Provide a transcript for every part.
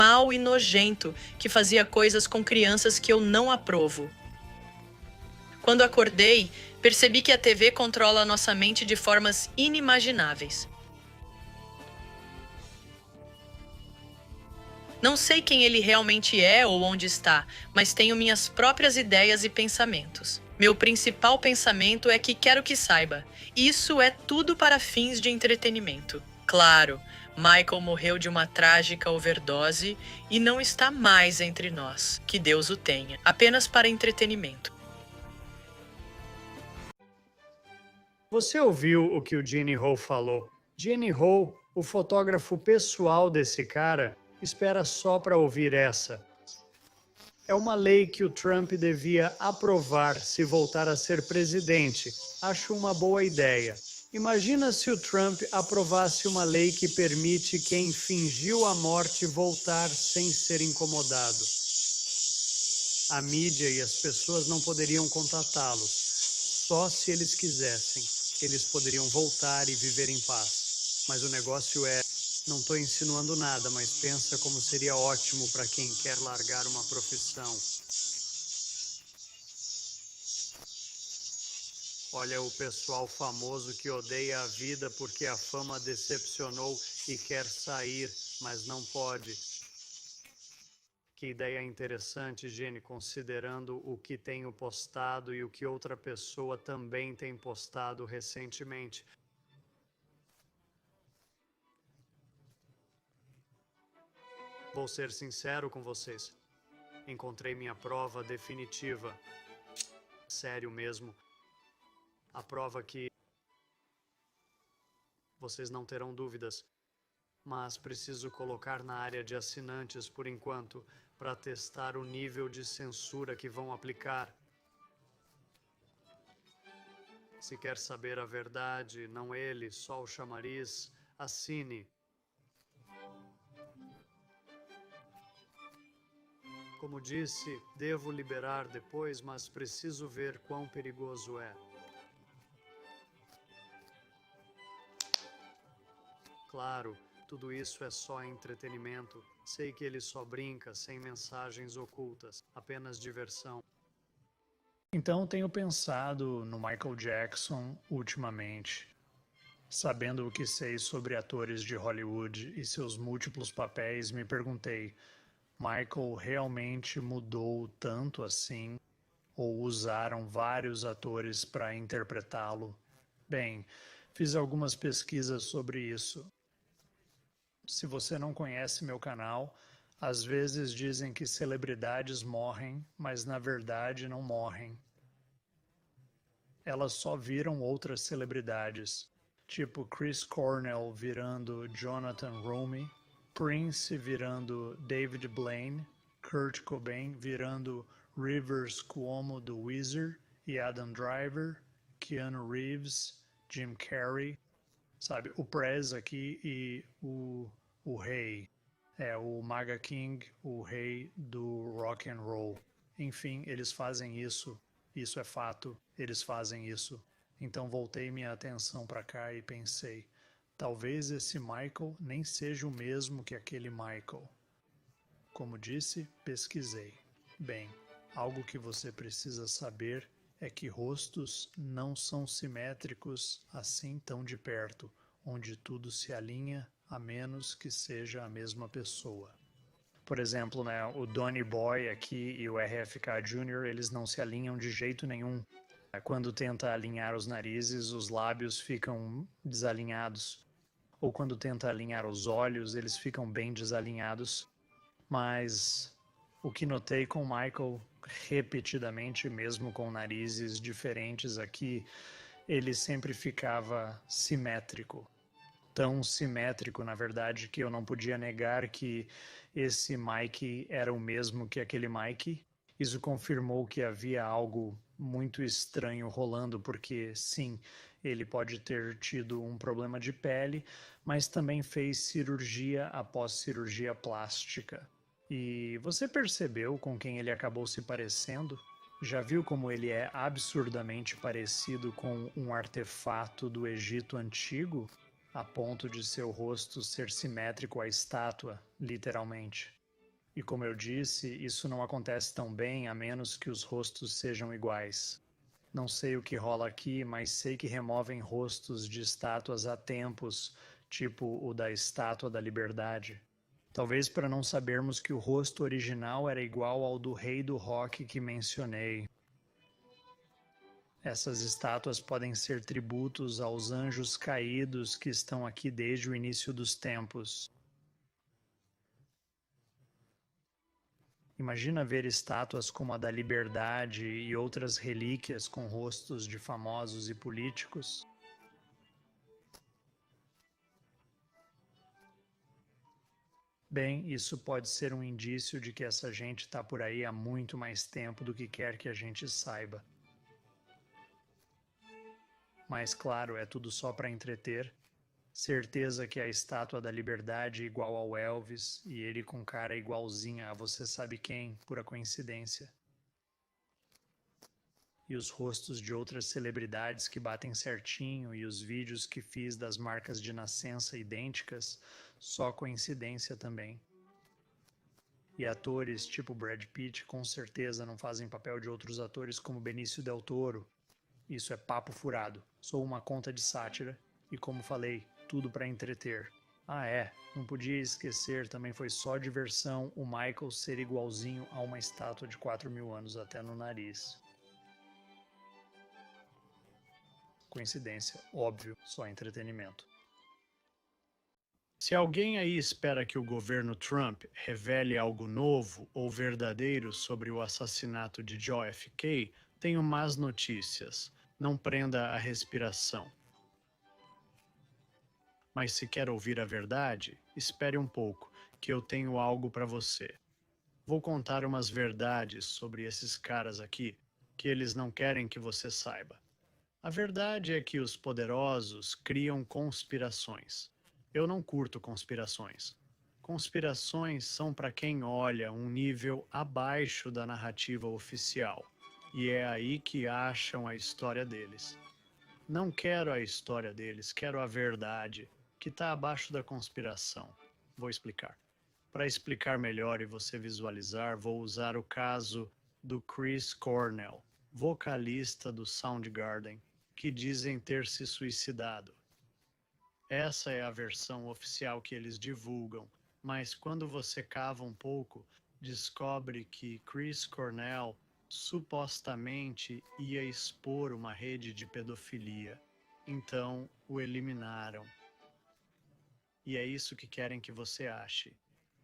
mau e nojento que fazia coisas com crianças que eu não aprovo. Quando acordei, percebi que a TV controla a nossa mente de formas inimagináveis. Não sei quem ele realmente é ou onde está, mas tenho minhas próprias ideias e pensamentos. Meu principal pensamento é que quero que saiba: isso é tudo para fins de entretenimento. Claro, Michael morreu de uma trágica overdose e não está mais entre nós. Que Deus o tenha. Apenas para entretenimento. Você ouviu o que o Gene Ho falou? Gene Ho, o fotógrafo pessoal desse cara, espera só para ouvir essa. É uma lei que o Trump devia aprovar se voltar a ser presidente. Acho uma boa ideia. Imagina se o Trump aprovasse uma lei que permite quem fingiu a morte voltar sem ser incomodado. A mídia e as pessoas não poderiam contatá-los, só se eles quisessem. Eles poderiam voltar e viver em paz. Mas o negócio é, não estou insinuando nada, mas pensa como seria ótimo para quem quer largar uma profissão. Olha o pessoal famoso que odeia a vida porque a fama decepcionou e quer sair, mas não pode. Que ideia interessante, Jenny, considerando o que tenho postado e o que outra pessoa também tem postado recentemente. Vou ser sincero com vocês. Encontrei minha prova definitiva. Sério mesmo. A prova que vocês não terão dúvidas. Mas preciso colocar na área de assinantes por enquanto, para testar o nível de censura que vão aplicar. Se quer saber a verdade, não ele, só o chamariz, assine. Como disse, devo liberar depois, mas preciso ver quão perigoso é. Claro, tudo isso é só entretenimento. Sei que ele só brinca, sem mensagens ocultas, apenas diversão. Então tenho pensado no Michael Jackson ultimamente. Sabendo o que sei sobre atores de Hollywood e seus múltiplos papéis, me perguntei: Michael realmente mudou tanto assim? Ou usaram vários atores para interpretá-lo? Bem, fiz algumas pesquisas sobre isso. Se você não conhece meu canal, às vezes dizem que celebridades morrem, mas na verdade não morrem. Elas só viram outras celebridades, tipo Chris Cornell virando Jonathan Roumie, Prince virando David Blaine, Kurt Cobain virando Rivers Cuomo do Weezer e Adam Driver, Keanu Reeves, Jim Carrey, sabe, o Prez aqui e o rei, o Maga King, o rei do rock and roll. Enfim, eles fazem isso, isso é fato, eles fazem isso. Então voltei minha atenção para cá e pensei, talvez esse Michael nem seja o mesmo que aquele Michael. Como disse, pesquisei. Bem, algo que você precisa saber é que rostos não são simétricos assim tão de perto, onde tudo se alinha a menos que seja a mesma pessoa. Por exemplo, né, o Donny Boy aqui e o RFK Jr., eles não se alinham de jeito nenhum. Quando tenta alinhar os narizes, os lábios ficam desalinhados. Ou quando tenta alinhar os olhos, eles ficam bem desalinhados. Mas o que notei com Michael repetidamente, mesmo com narizes diferentes aqui, ele sempre ficava simétrico. Tão simétrico, na verdade, que eu não podia negar que esse Mike era o mesmo que aquele Mike. Isso confirmou que havia algo muito estranho rolando, porque sim, ele pode ter tido um problema de pele, mas também fez cirurgia após cirurgia plástica. E você percebeu com quem ele acabou se parecendo? Já viu como ele é absurdamente parecido com um artefato do Egito Antigo? A ponto de seu rosto ser simétrico à estátua, literalmente. E como eu disse, isso não acontece tão bem a menos que os rostos sejam iguais. Não sei o que rola aqui, mas sei que removem rostos de estátuas há tempos, tipo o da Estátua da Liberdade. Talvez para não sabermos que o rosto original era igual ao do rei do rock que mencionei. Essas estátuas podem ser tributos aos anjos caídos que estão aqui desde o início dos tempos. Imagina ver estátuas como a da Liberdade e outras relíquias com rostos de famosos e políticos. Bem, isso pode ser um indício de que essa gente está por aí há muito mais tempo do que quer que a gente saiba. Mas claro, é tudo só para entreter. Certeza que a Estátua da Liberdade é igual ao Elvis e ele com cara igualzinha a você sabe quem, pura coincidência. E os rostos de outras celebridades que batem certinho e os vídeos que fiz das marcas de nascença idênticas, só coincidência também. E atores tipo Brad Pitt com certeza não fazem papel de outros atores como Benício Del Toro. Isso é papo furado. Sou uma conta de sátira e, como falei, tudo para entreter. Ah é, não podia esquecer, também foi só diversão o Michael ser igualzinho a uma estátua de 4.000 anos até no nariz. Coincidência, óbvio, só entretenimento. Se alguém aí espera que o governo Trump revele algo novo ou verdadeiro sobre o assassinato de JFK, tenho más notícias. Não prenda a respiração. Mas se quer ouvir a verdade, espere um pouco, que eu tenho algo para você. Vou contar umas verdades sobre esses caras aqui que eles não querem que você saiba. A verdade é que os poderosos criam conspirações. Eu não curto conspirações. Conspirações são para quem olha um nível abaixo da narrativa oficial. E é aí que acham a história deles. Não quero a história deles, quero a verdade, que está abaixo da conspiração. Vou explicar. Para explicar melhor e você visualizar, vou usar o caso do Chris Cornell, vocalista do Soundgarden, que dizem ter se suicidado. Essa é a versão oficial que eles divulgam, mas quando você cava um pouco, descobre que Chris Cornell supostamente ia expor uma rede de pedofilia. Então o eliminaram. E é isso que querem que você ache.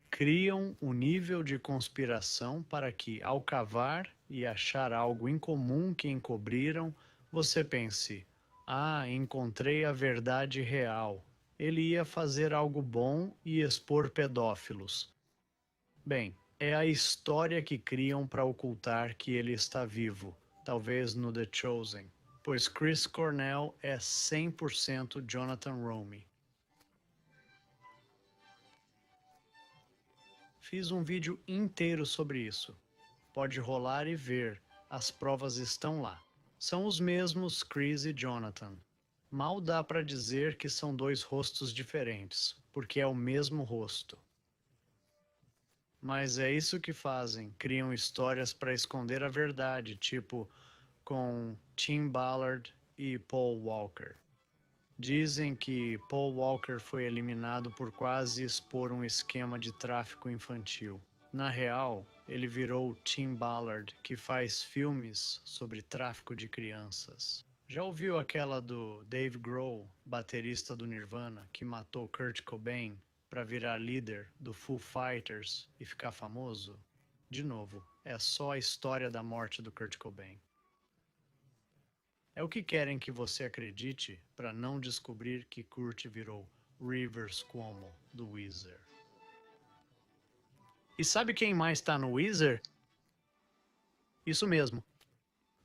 Criam um nível de conspiração para que, ao cavar e achar algo incomum que encobriram, você pense: ah, encontrei a verdade real. Ele ia fazer algo bom e expor pedófilos. Bem, é a história que criam para ocultar que ele está vivo, talvez no The Chosen, pois Chris Cornell é 100% Jonathan Roumie. Fiz um vídeo inteiro sobre isso. Pode rolar e ver, as provas estão lá. São os mesmos Chris e Jonathan. Mal dá para dizer que são dois rostos diferentes, porque é o mesmo rosto. Mas é isso que fazem, criam histórias para esconder a verdade, tipo com Tim Ballard e Paul Walker. Dizem que Paul Walker foi eliminado por quase expor um esquema de tráfico infantil. Na real, ele virou Tim Ballard, que faz filmes sobre tráfico de crianças. Já ouviu aquela do Dave Grohl, baterista do Nirvana, que matou Kurt Cobain para virar líder do Foo Fighters e ficar famoso? De novo, é só a história da morte do Kurt Cobain. É o que querem que você acredite para não descobrir que Kurt virou Rivers Cuomo do Weezer. E sabe quem mais está no Weezer? Isso mesmo.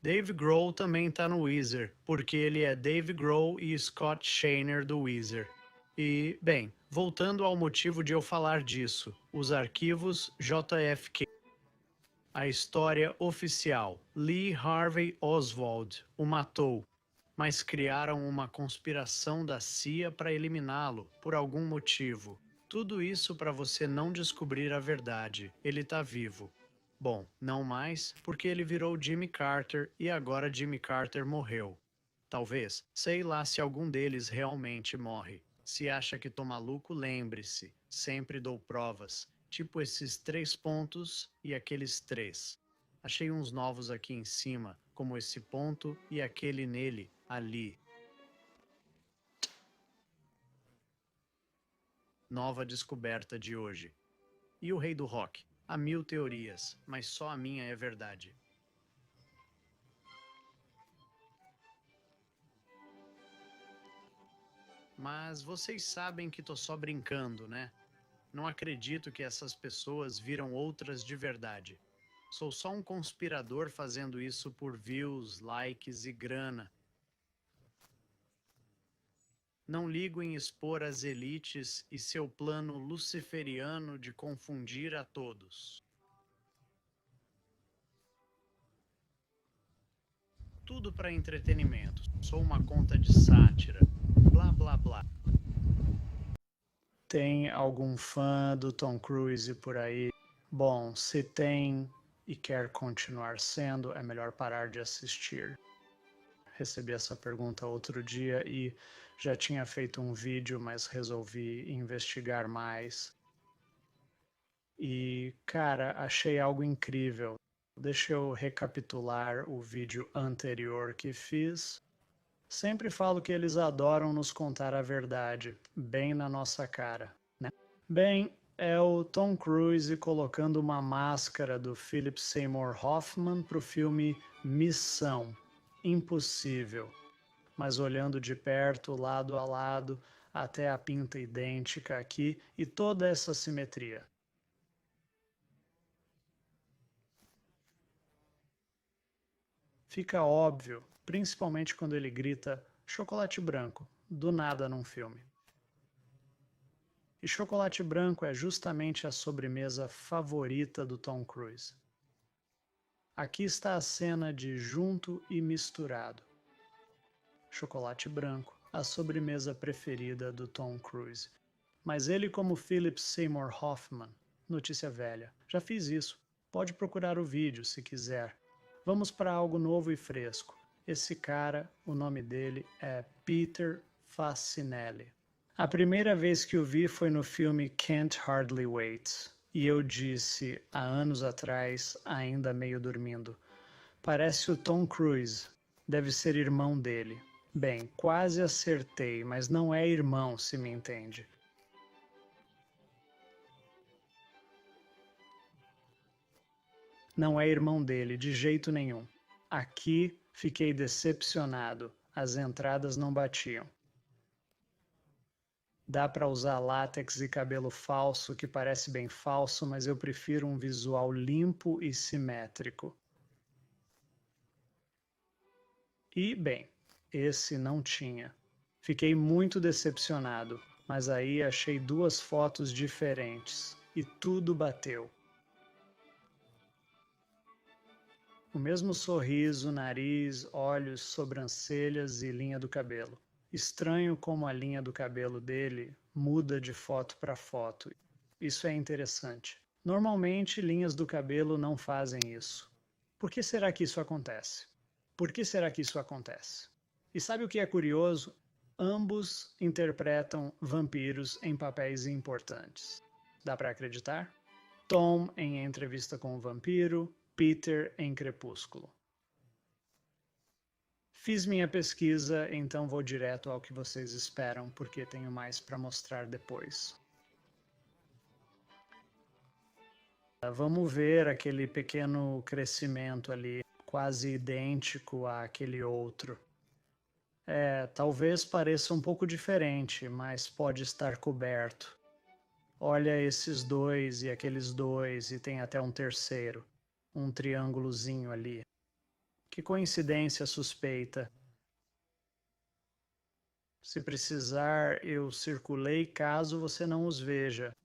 Dave Grohl também está no Weezer, porque ele é Dave Grohl e Scott Shaner do Weezer. E, bem, voltando ao motivo de eu falar disso, os arquivos JFK. A história oficial: Lee Harvey Oswald o matou, mas criaram uma conspiração da CIA para eliminá-lo, por algum motivo. Tudo isso para você não descobrir a verdade. Ele tá vivo. Bom, não mais, porque ele virou Jimmy Carter e agora Jimmy Carter morreu. Talvez, sei lá se algum deles realmente morre. Se acha que tô maluco, lembre-se, sempre dou provas. Tipo esses 3 pontos e aqueles 3. Achei uns novos aqui em cima, como esse ponto e aquele nele, ali. Nova descoberta de hoje. E o rei do rock? Há 1000 teorias, mas só a minha é verdade. Mas vocês sabem que tô só brincando, né? Não acredito que essas pessoas viram outras de verdade. Sou só um conspirador fazendo isso por views, likes e grana. Não ligo em expor as elites e seu plano luciferiano de confundir a todos. Tudo para entretenimento. Sou uma conta de sátira. Blá blá blá. Tem algum fã do Tom Cruise por aí? Bom, se tem e quer continuar sendo, é melhor parar de assistir. Recebi essa pergunta outro dia e já tinha feito um vídeo, mas resolvi investigar mais. E, cara, achei algo incrível. Deixa eu recapitular o vídeo anterior que fiz. Sempre falo que eles adoram nos contar a verdade, bem na nossa cara, né? Bem, é o Tom Cruise colocando uma máscara do Philip Seymour Hoffman para o filme Missão Impossível, mas olhando de perto, lado a lado, até a pinta idêntica aqui e toda essa simetria. Fica óbvio, principalmente quando ele grita chocolate branco, do nada num filme. E chocolate branco é justamente a sobremesa favorita do Tom Cruise. Aqui está a cena de junto e misturado. Chocolate branco, a sobremesa preferida do Tom Cruise. Mas ele, como Philip Seymour Hoffman, notícia velha, já fiz isso. Pode procurar o vídeo se quiser. Vamos para algo novo e fresco. Esse cara, o nome dele é Peter Facinelli. A primeira vez que o vi foi no filme Can't Hardly Wait. E eu disse, há anos atrás, ainda meio dormindo, parece o Tom Cruise, deve ser irmão dele. Bem, quase acertei, mas não é irmão, se me entende. Não é irmão dele, de jeito nenhum. Aqui fiquei decepcionado, as entradas não batiam. Dá para usar látex e cabelo falso, que parece bem falso, mas eu prefiro um visual limpo e simétrico. E, bem, esse não tinha. Fiquei muito decepcionado, mas aí achei 2 fotos diferentes e tudo bateu. O mesmo sorriso, nariz, olhos, sobrancelhas e linha do cabelo. Estranho como a linha do cabelo dele muda de foto para foto. Isso é interessante. Normalmente, linhas do cabelo não fazem isso. Por que será que isso acontece? Por que será que isso acontece? E sabe o que é curioso? Ambos interpretam vampiros em papéis importantes. Dá para acreditar? Tom em Entrevista com o Vampiro, Peter em Crepúsculo. Fiz minha pesquisa, então vou direto ao que vocês esperam, porque tenho mais para mostrar depois. Vamos ver aquele pequeno crescimento ali, quase idêntico àquele outro. Talvez pareça um pouco diferente, mas pode estar coberto. Olha esses 2 e aqueles 2, e tem até um terceiro, um triângulozinho ali. Que coincidência suspeita. Se precisar, eu circulei caso você não os veja.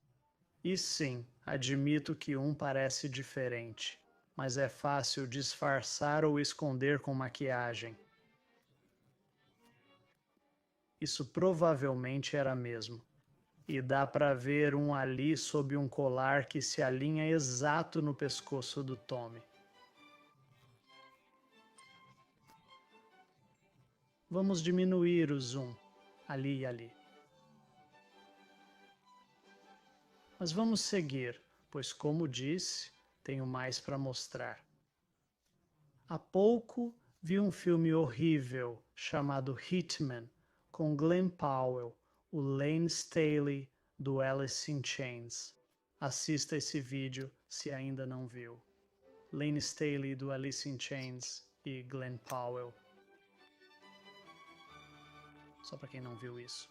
E sim, admito que um parece diferente, mas é fácil disfarçar ou esconder com maquiagem. Isso provavelmente era mesmo. E dá para ver um ali sob um colar que se alinha exato no pescoço do Tommy. Vamos diminuir o zoom, ali e ali. Mas vamos seguir, pois como disse, tenho mais para mostrar. Há pouco vi um filme horrível chamado Hitman, com Glenn Powell, o Lane Staley do Alice in Chains. Assista esse vídeo se ainda não viu. Lane Staley do Alice in Chains e Glenn Powell. Só para quem não viu isso.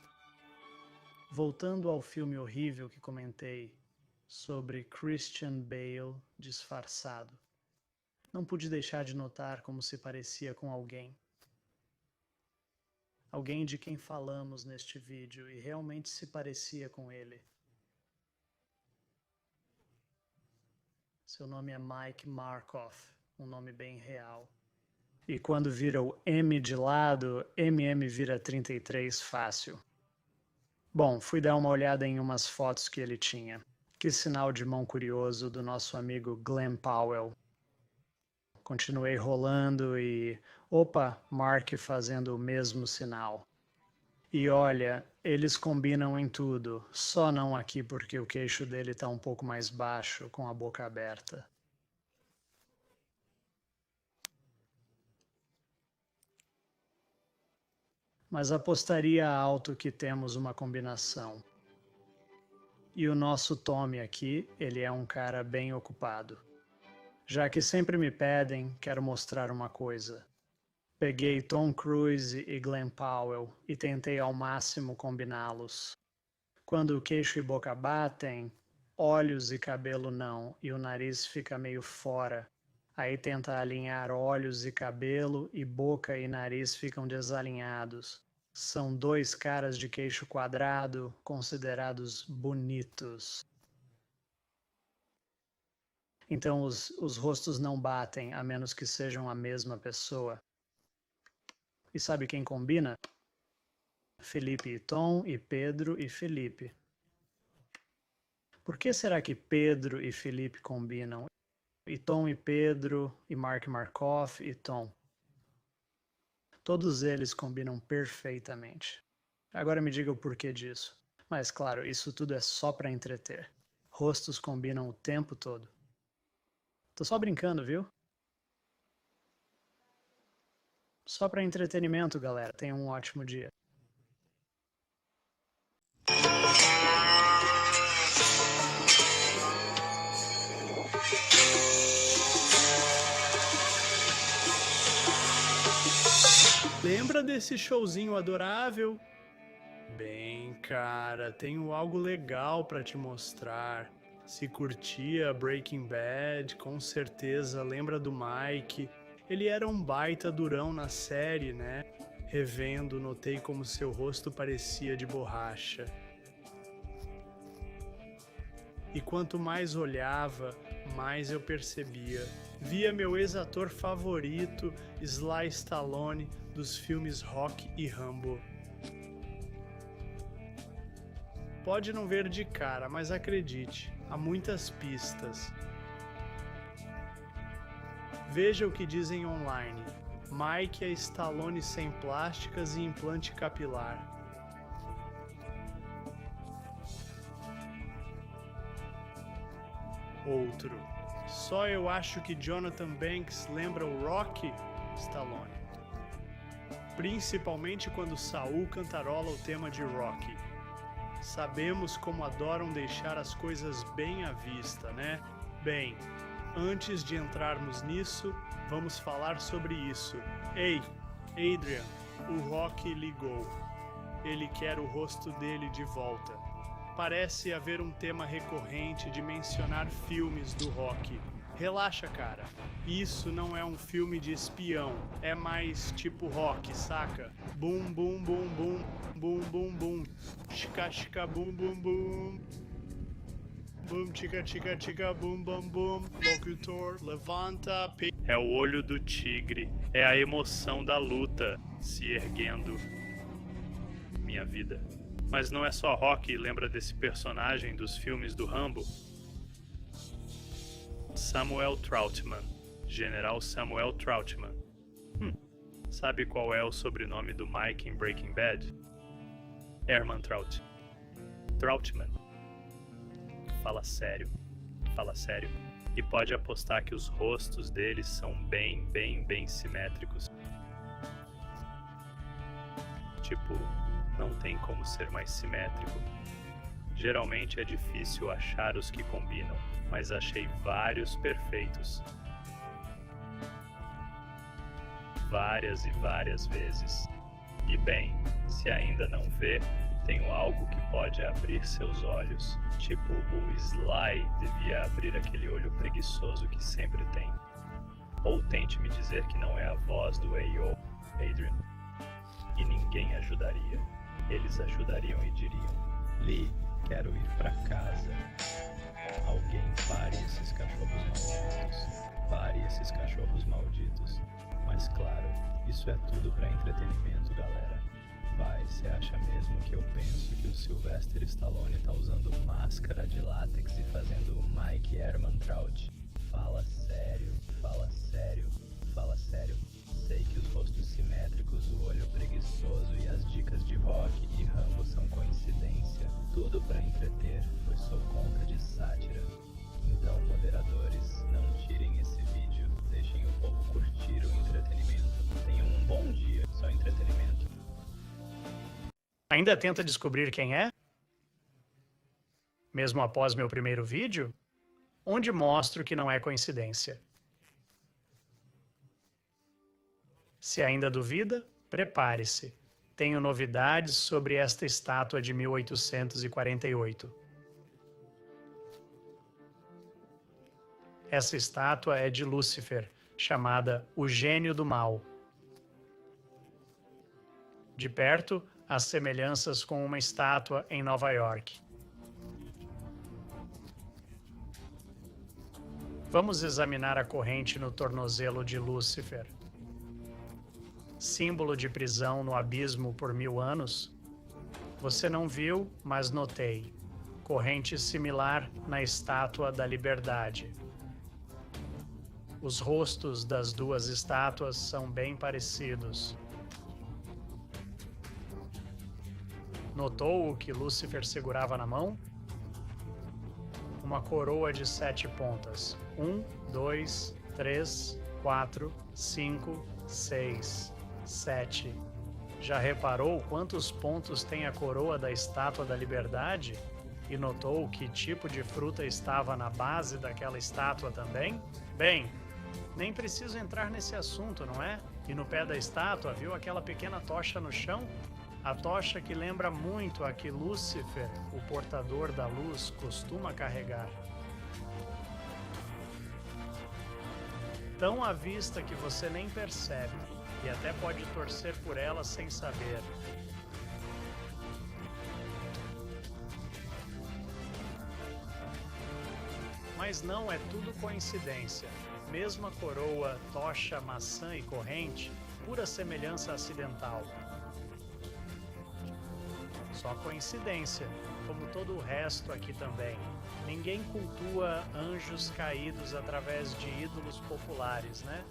Voltando ao filme horrível que comentei sobre Christian Bale disfarçado. Não pude deixar de notar como se parecia com alguém. Alguém de quem falamos neste vídeo e realmente se parecia com ele. Seu nome é Mike Markoff, um nome bem real. E quando vira o M de lado, MM vira 33 fácil. Bom, fui dar uma olhada em umas fotos que ele tinha. Que sinal de mão curioso do nosso amigo Glenn Powell. Continuei rolando e... Opa, Mark fazendo o mesmo sinal. E olha, eles combinam em tudo, só não aqui porque o queixo dele tá um pouco mais baixo, com a boca aberta. Mas apostaria alto que temos uma combinação. E o nosso Tommy aqui, ele é um cara bem ocupado. Já que sempre me pedem, quero mostrar uma coisa. Peguei Tom Cruise e Glenn Powell e tentei ao máximo combiná-los. Quando o queixo e boca batem, olhos e cabelo não, e o nariz fica meio fora. Aí tenta alinhar olhos e cabelo, e boca e nariz ficam desalinhados. São dois caras de queixo quadrado, considerados bonitos. Então os rostos não batem, a menos que sejam a mesma pessoa. E sabe quem combina? Felipe e Tom, e Pedro e Felipe. Por que será que Pedro e Felipe combinam? E Tom e Pedro, e Mark Markoff e Tom. Todos eles combinam perfeitamente. Agora me diga o porquê disso. Mas claro, isso tudo é só para entreter. Rostos combinam o tempo todo. Tô só brincando, viu? Só para entretenimento, galera. Tenham um ótimo dia. Lembra desse showzinho adorável? Bem, cara, tenho algo legal para te mostrar. Se curtia Breaking Bad, com certeza lembra do Mike. Ele era um baita durão na série, né? Revendo, notei como seu rosto parecia de borracha. E quanto mais olhava, mais eu percebia. Via meu ex-ator favorito, Sly Stallone, dos filmes Rock e Rambo. Pode não ver de cara, mas acredite, há muitas pistas. Veja o que dizem online. Mike é Stallone sem plásticas e implante capilar. Outro. Só eu acho que Jonathan Banks lembra o Rocky Stallone. Principalmente quando Saul cantarola o tema de Rocky. Sabemos como adoram deixar as coisas bem à vista, né? Bem, antes de entrarmos nisso, vamos falar sobre isso. Ei, Adrian, o Rocky ligou. Ele quer o rosto dele de volta. Parece haver um tema recorrente de mencionar filmes do Rocky. Relaxa, cara. Isso não é um filme de espião. É mais tipo Rock, saca? Bum, bum, bum, bum. Bum, bum, bum. Chica, chica, bum, bum, bum. Bum, chica, chica, chica, bum, bum, bum. Locutor, levanta. É o olho do tigre. É a emoção da luta se erguendo. Minha vida. Mas não é só Rocky, lembra desse personagem dos filmes do Rambo? Samuel Troutman, General Samuel Troutman. Sabe qual é o sobrenome do Mike em Breaking Bad? Herman Troutman. Fala sério. E pode apostar que os rostos deles são bem simétricos. Tipo, não tem como ser mais simétrico. Geralmente é difícil achar os que combinam, mas achei vários perfeitos. Várias e várias vezes. E bem, se ainda não vê, tenho algo que pode abrir seus olhos. Tipo, o Sly devia abrir aquele olho preguiçoso que sempre tem. Ou tente me dizer que não é a voz do A.O. Adrian. E ninguém ajudaria. Eles ajudariam e diriam: Lee, quero ir pra casa. Alguém pare esses cachorros malditos. Pare esses cachorros malditos. Mas claro, isso é tudo pra entretenimento, galera. Vai, você acha mesmo que eu penso que o Sylvester Stallone tá usando máscara de látex e fazendo o Mike Herman Trout? Fala sério. Sei que os rostos simétricos, o olho preguiçoso e as dicas de Rock e Rambo são coincidência. Tudo pra entreter, pois sou contra de sátira. Então, moderadores, não tirem esse vídeo. Deixem o povo curtir o entretenimento. Tenham um bom dia, só entretenimento. Ainda tenta descobrir quem é? Mesmo após meu primeiro vídeo? Onde mostro que não é coincidência. Se ainda duvida, prepare-se. Tenho novidades sobre esta estátua de 1848. Essa estátua é de Lúcifer, chamada o Gênio do Mal. De perto, as semelhanças com uma estátua em Nova York. Vamos examinar a corrente no tornozelo de Lúcifer. Símbolo de prisão no abismo por 1000 anos? Você não viu, mas notei. Corrente similar na Estátua da Liberdade. Os rostos das duas estátuas são bem parecidos. Notou o que Lúcifer segurava na mão? Uma coroa de 7 pontas. 1, 2, 3, 4, 5, 6, 7. Já reparou quantos pontos tem a coroa da Estátua da Liberdade? E notou que tipo de fruta estava na base daquela estátua também? Bem, nem preciso entrar nesse assunto, não é? E no pé da estátua, viu aquela pequena tocha no chão? A tocha que lembra muito a que Lúcifer, o portador da luz, costuma carregar. Tão à vista que você nem percebe, e até pode torcer por ela sem saber. Mas não é tudo coincidência. Mesma coroa, tocha, maçã e corrente, pura semelhança acidental. Só coincidência, como todo o resto aqui também. Ninguém cultua anjos caídos através de ídolos populares, né?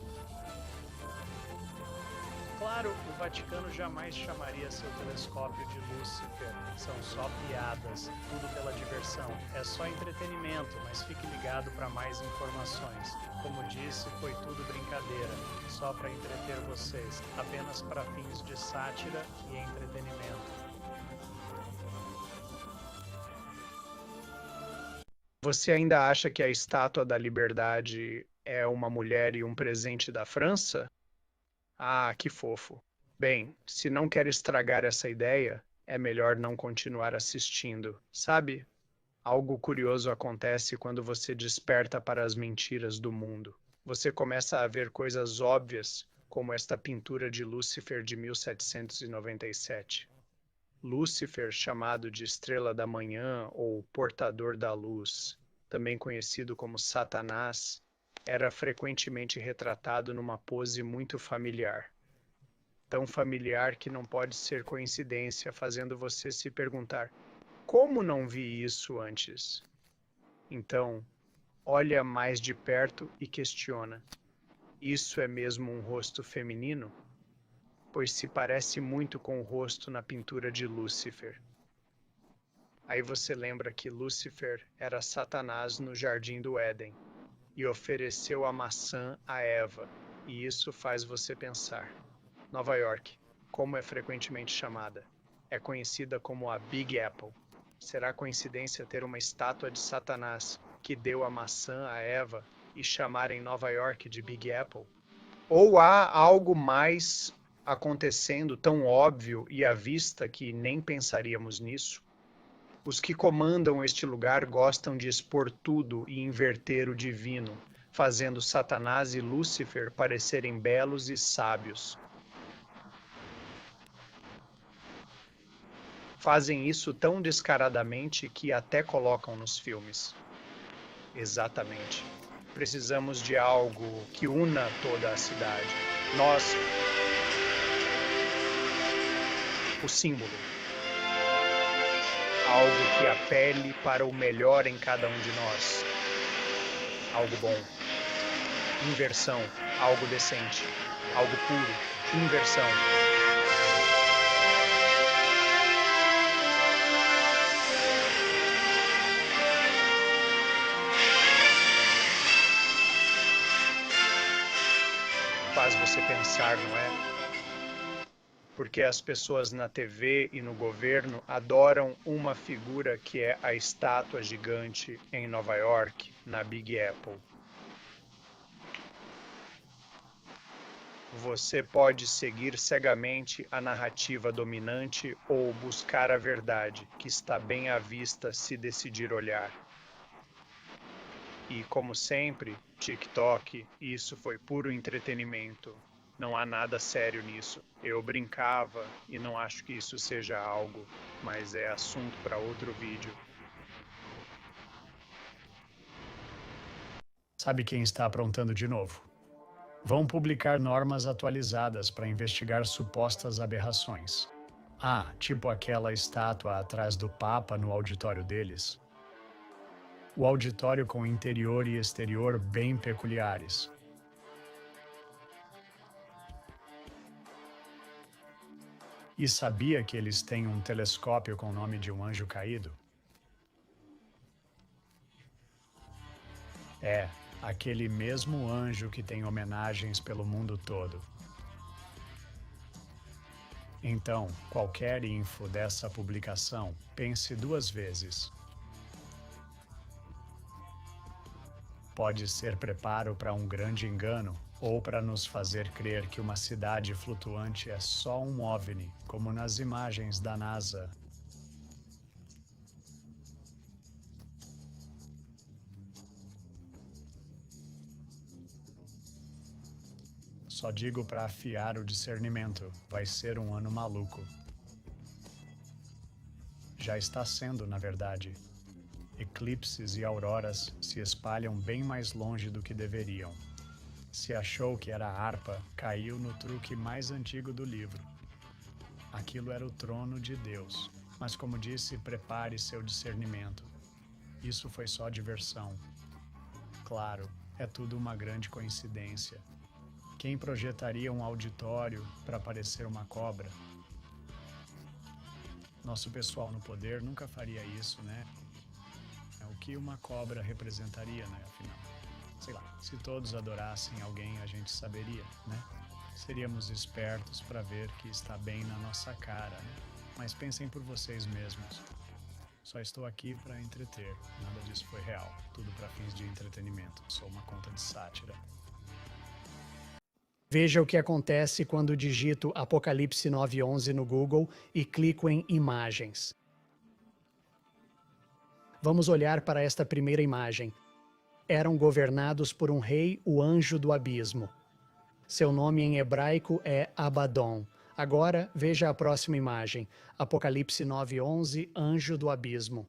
Claro, o Vaticano jamais chamaria seu telescópio de Lúcifer. São só piadas, tudo pela diversão. É só entretenimento, mas fique ligado para mais informações. Como disse, foi tudo brincadeira, só para entreter vocês, apenas para fins de sátira e entretenimento. Você ainda acha que a Estátua da Liberdade é uma mulher e um presente da França? Ah, que fofo. Bem, se não quer estragar essa ideia, é melhor não continuar assistindo. Sabe? Algo curioso acontece quando você desperta para as mentiras do mundo. Você começa a ver coisas óbvias, como esta pintura de Lúcifer de 1797. Lúcifer, chamado de Estrela da Manhã ou Portador da Luz, também conhecido como Satanás, era frequentemente retratado numa pose muito familiar. tão familiar que não pode ser coincidência, fazendo você se perguntar: como não vi isso antes? Então, olha mais de perto e questiona: isso é mesmo um rosto feminino? Pois se parece muito com o rosto na pintura de Lúcifer. Aí você lembra que Lúcifer era Satanás no Jardim do Éden e ofereceu a maçã a Eva, e isso faz você pensar. Nova York, como é frequentemente chamada, é conhecida como a Big Apple. Será coincidência ter uma estátua de Satanás que deu a maçã a Eva e chamarem Nova York de Big Apple? Ou há algo mais acontecendo tão óbvio e à vista que nem pensaríamos nisso? Os que comandam este lugar gostam de expor tudo e inverter o divino, fazendo Satanás e Lúcifer parecerem belos e sábios. Fazem isso tão descaradamente que até colocam nos filmes. Exatamente. Precisamos de algo que una toda a cidade. Nós, o símbolo. Algo que apele para o melhor em cada um de nós. Algo bom. Inversão. Algo decente. Algo puro. Inversão. Faz você pensar, não é? Porque as pessoas na TV e no governo adoram uma figura que é a estátua gigante em Nova York, na Big Apple. Você pode seguir cegamente a narrativa dominante ou buscar a verdade, que está bem à vista se decidir olhar. E, como sempre, TikTok, isso foi puro entretenimento. Não há nada sério nisso. Eu brincava e não acho que isso seja algo, mas é assunto para outro vídeo. Sabe quem está aprontando de novo? Vão publicar normas atualizadas para investigar supostas aberrações. Ah, tipo aquela estátua atrás do Papa no auditório deles. O auditório com interior e exterior bem peculiares. E sabia que eles têm um telescópio com o nome de um anjo caído? É, aquele mesmo anjo que tem homenagens pelo mundo todo. Então, qualquer info dessa publicação, pense duas vezes. Pode ser preparo para um grande engano ou para nos fazer crer que uma cidade flutuante é só um OVNI, como nas imagens da NASA. Só digo para afiar o discernimento, vai ser um ano maluco. Já está sendo, na verdade. Eclipses e auroras se espalham bem mais longe do que deveriam. Se achou que era harpa, caiu no truque mais antigo do livro. Aquilo era o trono de Deus, mas como disse, prepare seu discernimento. Isso foi só diversão. Claro, é tudo uma grande coincidência. Quem projetaria um auditório para parecer uma cobra? Nosso pessoal no poder nunca faria isso, né? O que uma cobra representaria, né, afinal? Sei lá, se todos adorassem alguém, a gente saberia, né? Seríamos espertos para ver que está bem na nossa cara, né? Mas pensem por vocês mesmos. Só estou aqui para entreter, nada disso foi real. Tudo para fins de entretenimento, sou uma conta de sátira. Veja o que acontece quando digito Apocalipse 9:11 no Google e clico em Imagens. Vamos olhar para esta primeira imagem. Eram governados por um rei, o anjo do abismo. Seu nome em hebraico é Abaddon. Agora, veja a próxima imagem. Apocalipse 9:11, anjo do abismo.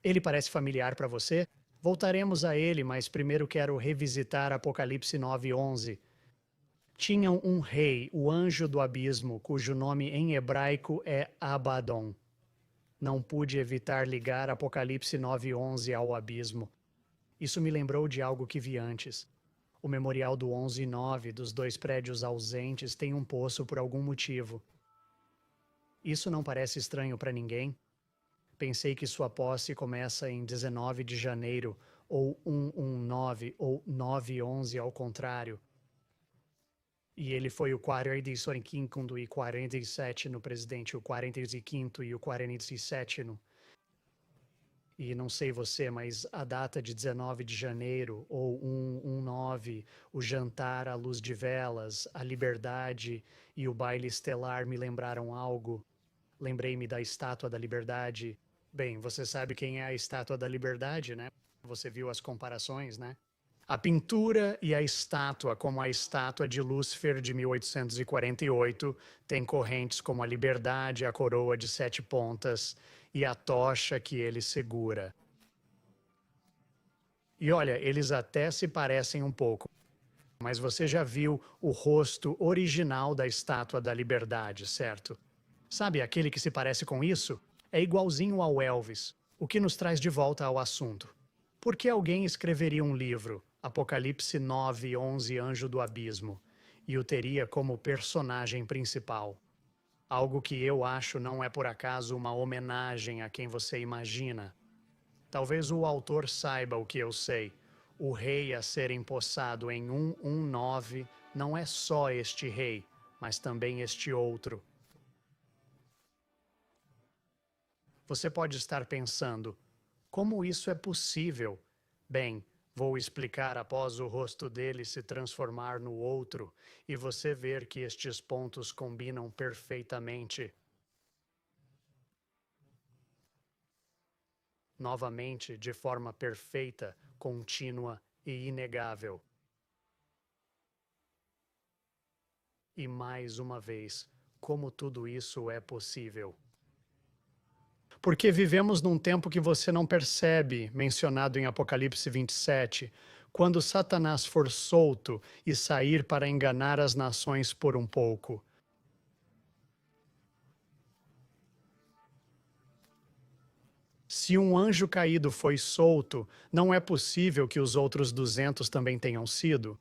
Ele parece familiar para você? Voltaremos a ele, mas primeiro quero revisitar Apocalipse 9:11. Tinham um rei, o anjo do abismo, cujo nome em hebraico é Abaddon. Não pude evitar ligar Apocalipse 9:11 ao abismo. Isso me lembrou de algo que vi antes. O memorial do 11:9 dos dois prédios ausentes tem um poço por algum motivo. Isso não parece estranho para ninguém? Pensei que sua posse começa em 19 de janeiro, ou 119, ou 911 ao contrário. E ele foi o 45 e 47 no presidente, o 45 e o 47 no... E não sei você, mas a data de 19 de janeiro, ou 119, o jantar à luz de velas, a liberdade e o baile estelar me lembraram algo. Lembrei-me da Estátua da Liberdade. Bem, você sabe quem é a Estátua da Liberdade, né? Você viu as comparações, né? A pintura e a estátua, como a estátua de Lúcifer de 1848, tem correntes como a liberdade, a coroa de 7 pontas e a tocha que ele segura. E olha, eles até se parecem um pouco, mas você já viu o rosto original da Estátua da Liberdade, certo? Sabe aquele que se parece com isso? É igualzinho ao Elvis, o que nos traz de volta ao assunto. Por que alguém escreveria um livro, Apocalipse 9:11 Anjo do Abismo, e o teria como personagem principal? Algo que eu acho não é por acaso uma homenagem a quem você imagina. Talvez o autor saiba o que eu sei. O rei a ser empossado em 119 não é só este rei, mas também este outro. Você pode estar pensando, como isso é possível? Bem, vou explicar após o rosto dele se transformar no outro e você ver que estes pontos combinam perfeitamente. Novamente, de forma perfeita, contínua e inegável. E mais uma vez, como tudo isso é possível? Porque vivemos num tempo que você não percebe, mencionado em Apocalipse 27, quando Satanás for solto e sair para enganar as nações por um pouco. Se um anjo caído foi solto, não é possível que os outros 200 também tenham sido?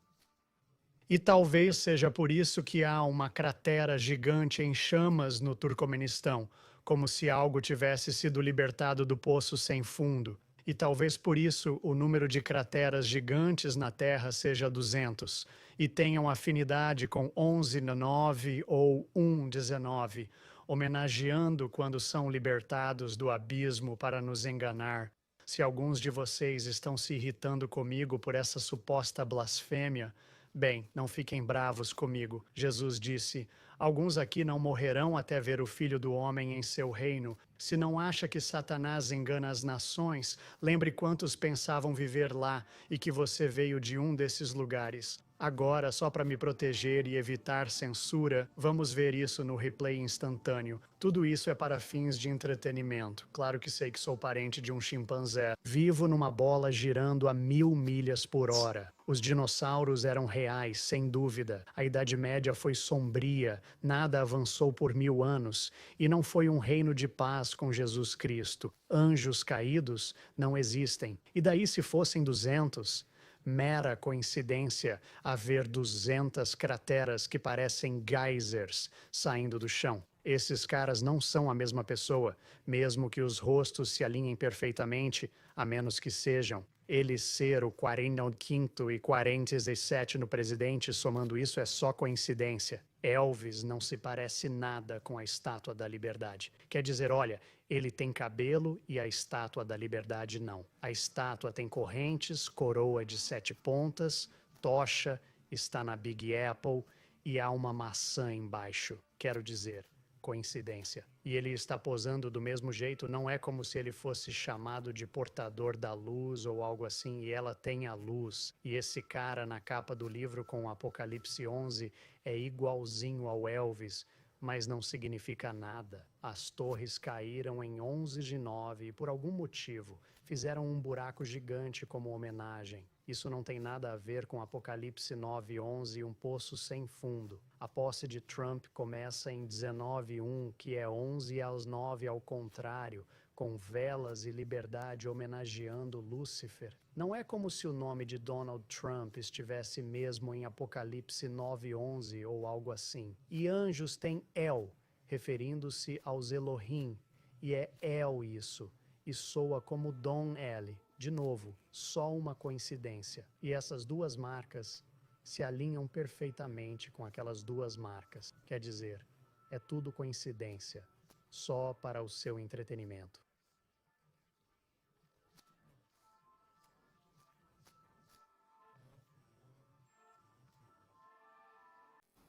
E talvez seja por isso que há uma cratera gigante em chamas no Turcomenistão, como se algo tivesse sido libertado do poço sem fundo. E talvez por isso o número de crateras gigantes na Terra seja 200, e tenham afinidade com 11:9 ou 1:19, homenageando quando são libertados do abismo para nos enganar. Se alguns de vocês estão se irritando comigo por essa suposta blasfêmia, bem, não fiquem bravos comigo. Jesus disse: alguns aqui não morrerão até ver o Filho do Homem em seu reino. Se não acha que Satanás engana as nações, lembre quantos pensavam viver lá e que você veio de um desses lugares. Agora, só para me proteger e evitar censura, vamos ver isso no replay instantâneo. Tudo isso é para fins de entretenimento. Claro que sei que sou parente de um chimpanzé. Vivo numa bola girando a 1000 milhas por hora. Os dinossauros eram reais, sem dúvida. A Idade Média foi sombria, nada avançou por 1000 anos. E não foi um reino de paz com Jesus Cristo. Anjos caídos não existem. E daí se fossem 200... Mera coincidência haver 200 crateras que parecem geysers saindo do chão. Esses caras não são a mesma pessoa, mesmo que os rostos se alinhem perfeitamente, a menos que sejam. Ele ser o 45 e 47 no presidente, somando isso, é só coincidência. Elvis não se parece nada com a Estátua da Liberdade. Quer dizer, olha, ele tem cabelo e a Estátua da Liberdade não. A estátua tem correntes, coroa de 7 pontas, tocha, está na Big Apple e há uma maçã embaixo. Quero dizer, coincidência. E ele está posando do mesmo jeito, não é como se ele fosse chamado de portador da luz ou algo assim, e ela tem a luz. E esse cara na capa do livro com o Apocalipse 11 é igualzinho ao Elvis, mas não significa nada. As torres caíram em 11/9 e por algum motivo fizeram um buraco gigante como homenagem. Isso não tem nada a ver com Apocalipse 9:11 e um poço sem fundo. A posse de Trump começa em 19:1, que é 11 aos 9 ao contrário, com velas e liberdade homenageando Lúcifer. Não é como se o nome de Donald Trump estivesse mesmo em Apocalipse 9:11 ou algo assim. E anjos têm El, referindo-se aos Elohim, e é El isso, e soa como Don El. De novo, só uma coincidência. E essas duas marcas se alinham perfeitamente com aquelas duas marcas. Quer dizer, é tudo coincidência, só para o seu entretenimento.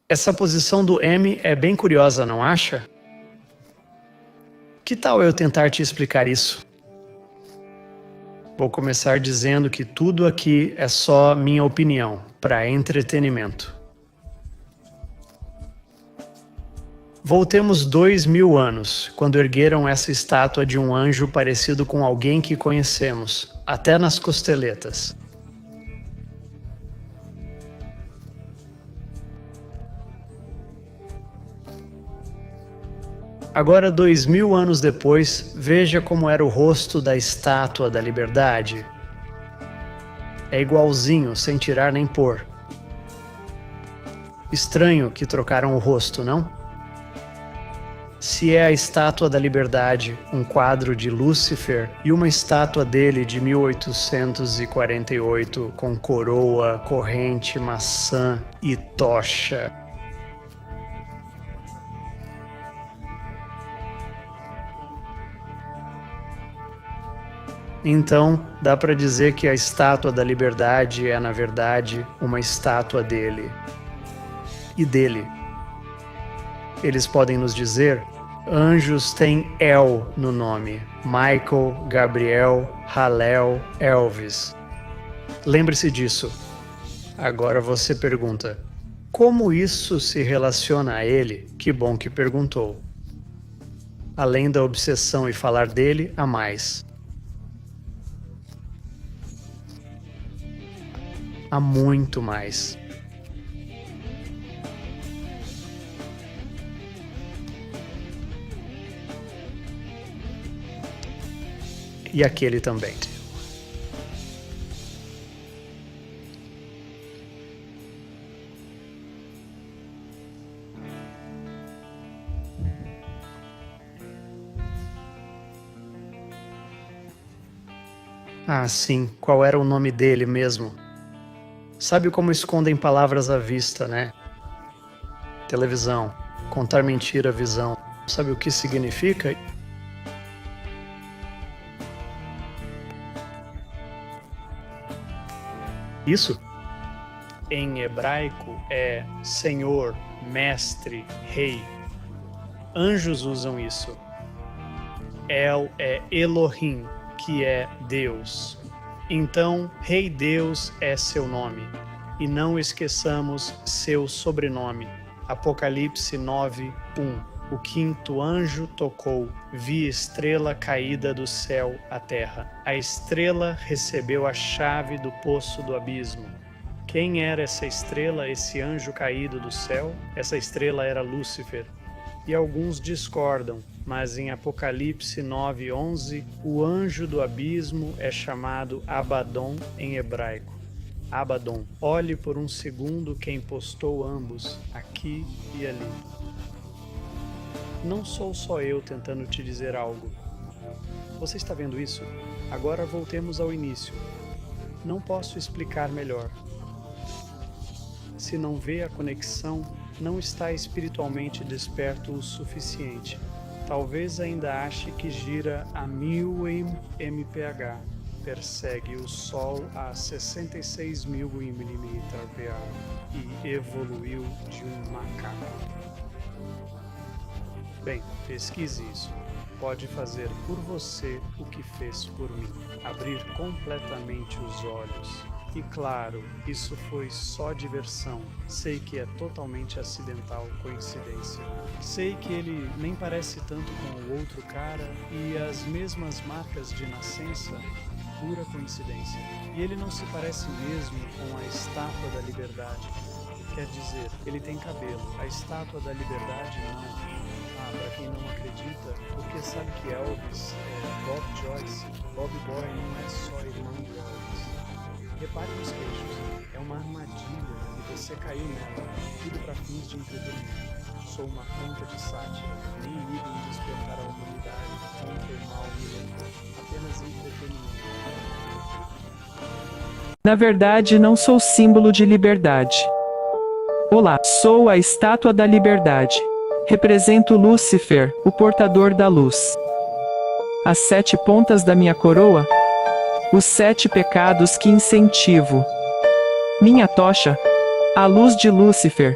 Essa posição do M é bem curiosa, não acha? Que tal eu tentar te explicar isso? Vou começar dizendo que tudo aqui é só minha opinião, para entretenimento. Voltemos 2000 anos, quando ergueram essa estátua de um anjo parecido com alguém que conhecemos, até nas costeletas. Agora, 2000 anos depois, veja como era o rosto da Estátua da Liberdade. É igualzinho, sem tirar nem pôr. Estranho que trocaram o rosto, não? Se é a Estátua da Liberdade, um quadro de Lúcifer, e uma estátua dele de 1848, com coroa, corrente, maçã e tocha. Então, dá para dizer que a Estátua da Liberdade é, na verdade, uma estátua dele. E dele. Eles podem nos dizer, anjos têm El no nome. Michael, Gabriel, Hallel, Elvis. Lembre-se disso. Agora você pergunta, como isso se relaciona a ele? Que bom que perguntou. Além da obsessão e falar dele, há mais. Há muito mais. E aquele também. Ah, sim. Qual era o nome dele mesmo? Sabe como escondem palavras à vista, né? Televisão, contar mentira, visão. Sabe o que significa? Isso? Em hebraico é Senhor, Mestre, Rei. Anjos usam isso. El é Elohim, que é Deus. Então, Rei Deus é seu nome, e não esqueçamos seu sobrenome. Apocalipse 9:1. O quinto anjo tocou, vi estrela caída do céu à terra. A estrela recebeu a chave do poço do abismo. Quem era essa estrela, esse anjo caído do céu? Essa estrela era Lúcifer. E alguns discordam, mas em Apocalipse 9:11, o anjo do abismo é chamado Abaddon em hebraico. Abaddon. Olhe por um segundo quem postou ambos, aqui e ali. Não sou só eu tentando te dizer algo. Você está vendo isso? Agora voltemos ao início. Não posso explicar melhor. Se não vê a conexão, não está espiritualmente desperto o suficiente. Talvez ainda ache que gira a 1000 mph, persegue o Sol a 66.000 mPa e evoluiu de um macaco. Bem, pesquise isso. Pode fazer por você o que fez por mim, abrir completamente os olhos. E claro, isso foi só diversão. Sei que é totalmente acidental, coincidência. Sei que ele nem parece tanto com o outro cara e as mesmas marcas de nascença, pura coincidência. E ele não se parece mesmo com a Estátua da Liberdade. Quer dizer, ele tem cabelo. A Estátua da Liberdade não. Para quem não acredita, porque sabe que Elvis é Bob Joyce. Bob Boy não é só irmão de Elvis. Repare nos queixos. É uma armadilha e você caiu nela. Tudo para fins de entretenimento. Sou uma conta de sátira. Nem ligo em despertar a humanidade contra o mal milenar. Apenas entretenimento. Na verdade, não sou símbolo de liberdade. Olá, sou a Estátua da Liberdade. Represento Lúcifer, o portador da luz. As 7 pontas da minha coroa, os 7 pecados que incentivo. Minha tocha, a luz de Lúcifer.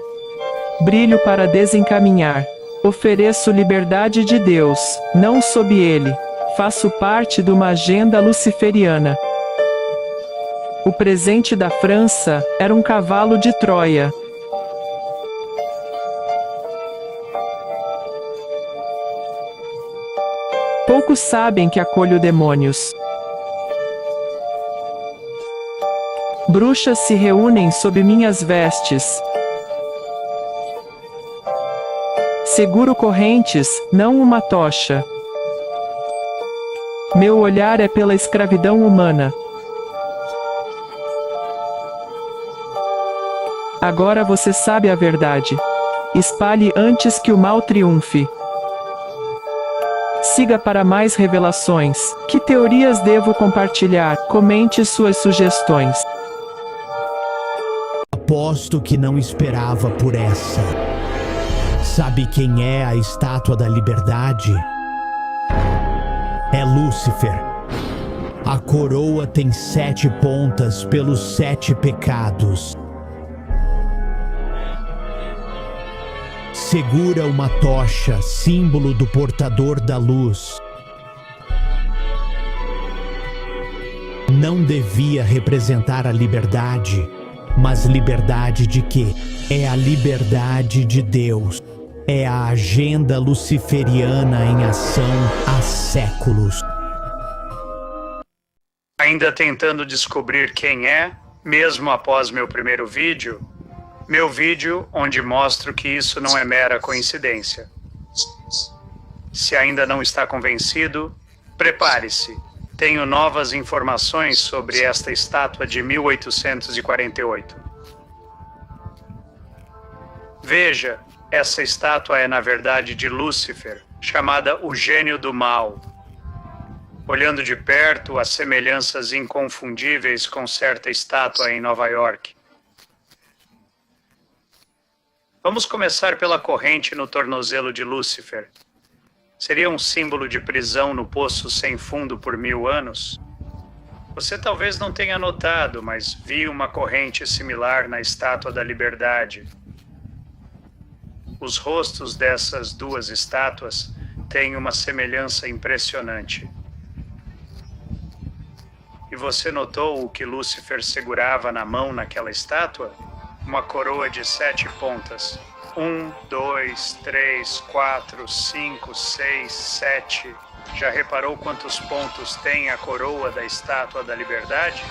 Brilho para desencaminhar. Ofereço liberdade de Deus, não sob ele. Faço parte de uma agenda luciferiana. O presente da França era um cavalo de Troia. Poucos sabem que acolho demônios. Bruxas se reúnem sob minhas vestes. Seguro correntes, não uma tocha. Meu olhar é pela escravidão humana. Agora você sabe a verdade. Espalhe antes que o mal triunfe. Siga para mais revelações. Que teorias devo compartilhar? Comente suas sugestões. Aposto que não esperava por essa. Sabe quem é a Estátua da Liberdade? É Lúcifer. A coroa tem 7 pontas pelos 7 pecados. Segura uma tocha, símbolo do portador da luz. Não devia representar a liberdade, mas liberdade de quê? É a liberdade de Deus. É a agenda luciferiana em ação há séculos. Ainda tentando descobrir quem é, mesmo após meu primeiro vídeo, meu vídeo onde mostro que isso não é mera coincidência. Se ainda não está convencido, prepare-se. Tenho novas informações sobre esta estátua de 1848. Veja, essa estátua é na verdade de Lúcifer, chamada o Gênio do Mal. Olhando de perto, há semelhanças inconfundíveis com certa estátua em Nova York. Vamos começar pela corrente no tornozelo de Lúcifer. Seria um símbolo de prisão no poço sem fundo por 1000 anos? Você talvez não tenha notado, mas vi uma corrente similar na Estátua da Liberdade. Os rostos dessas duas estátuas têm uma semelhança impressionante. E você notou o que Lúcifer segurava na mão naquela estátua? Uma coroa de 7 pontas. 1, 2, 3, 4, 5, 6, 7. Já reparou quantos pontos tem a coroa da Estátua da Liberdade?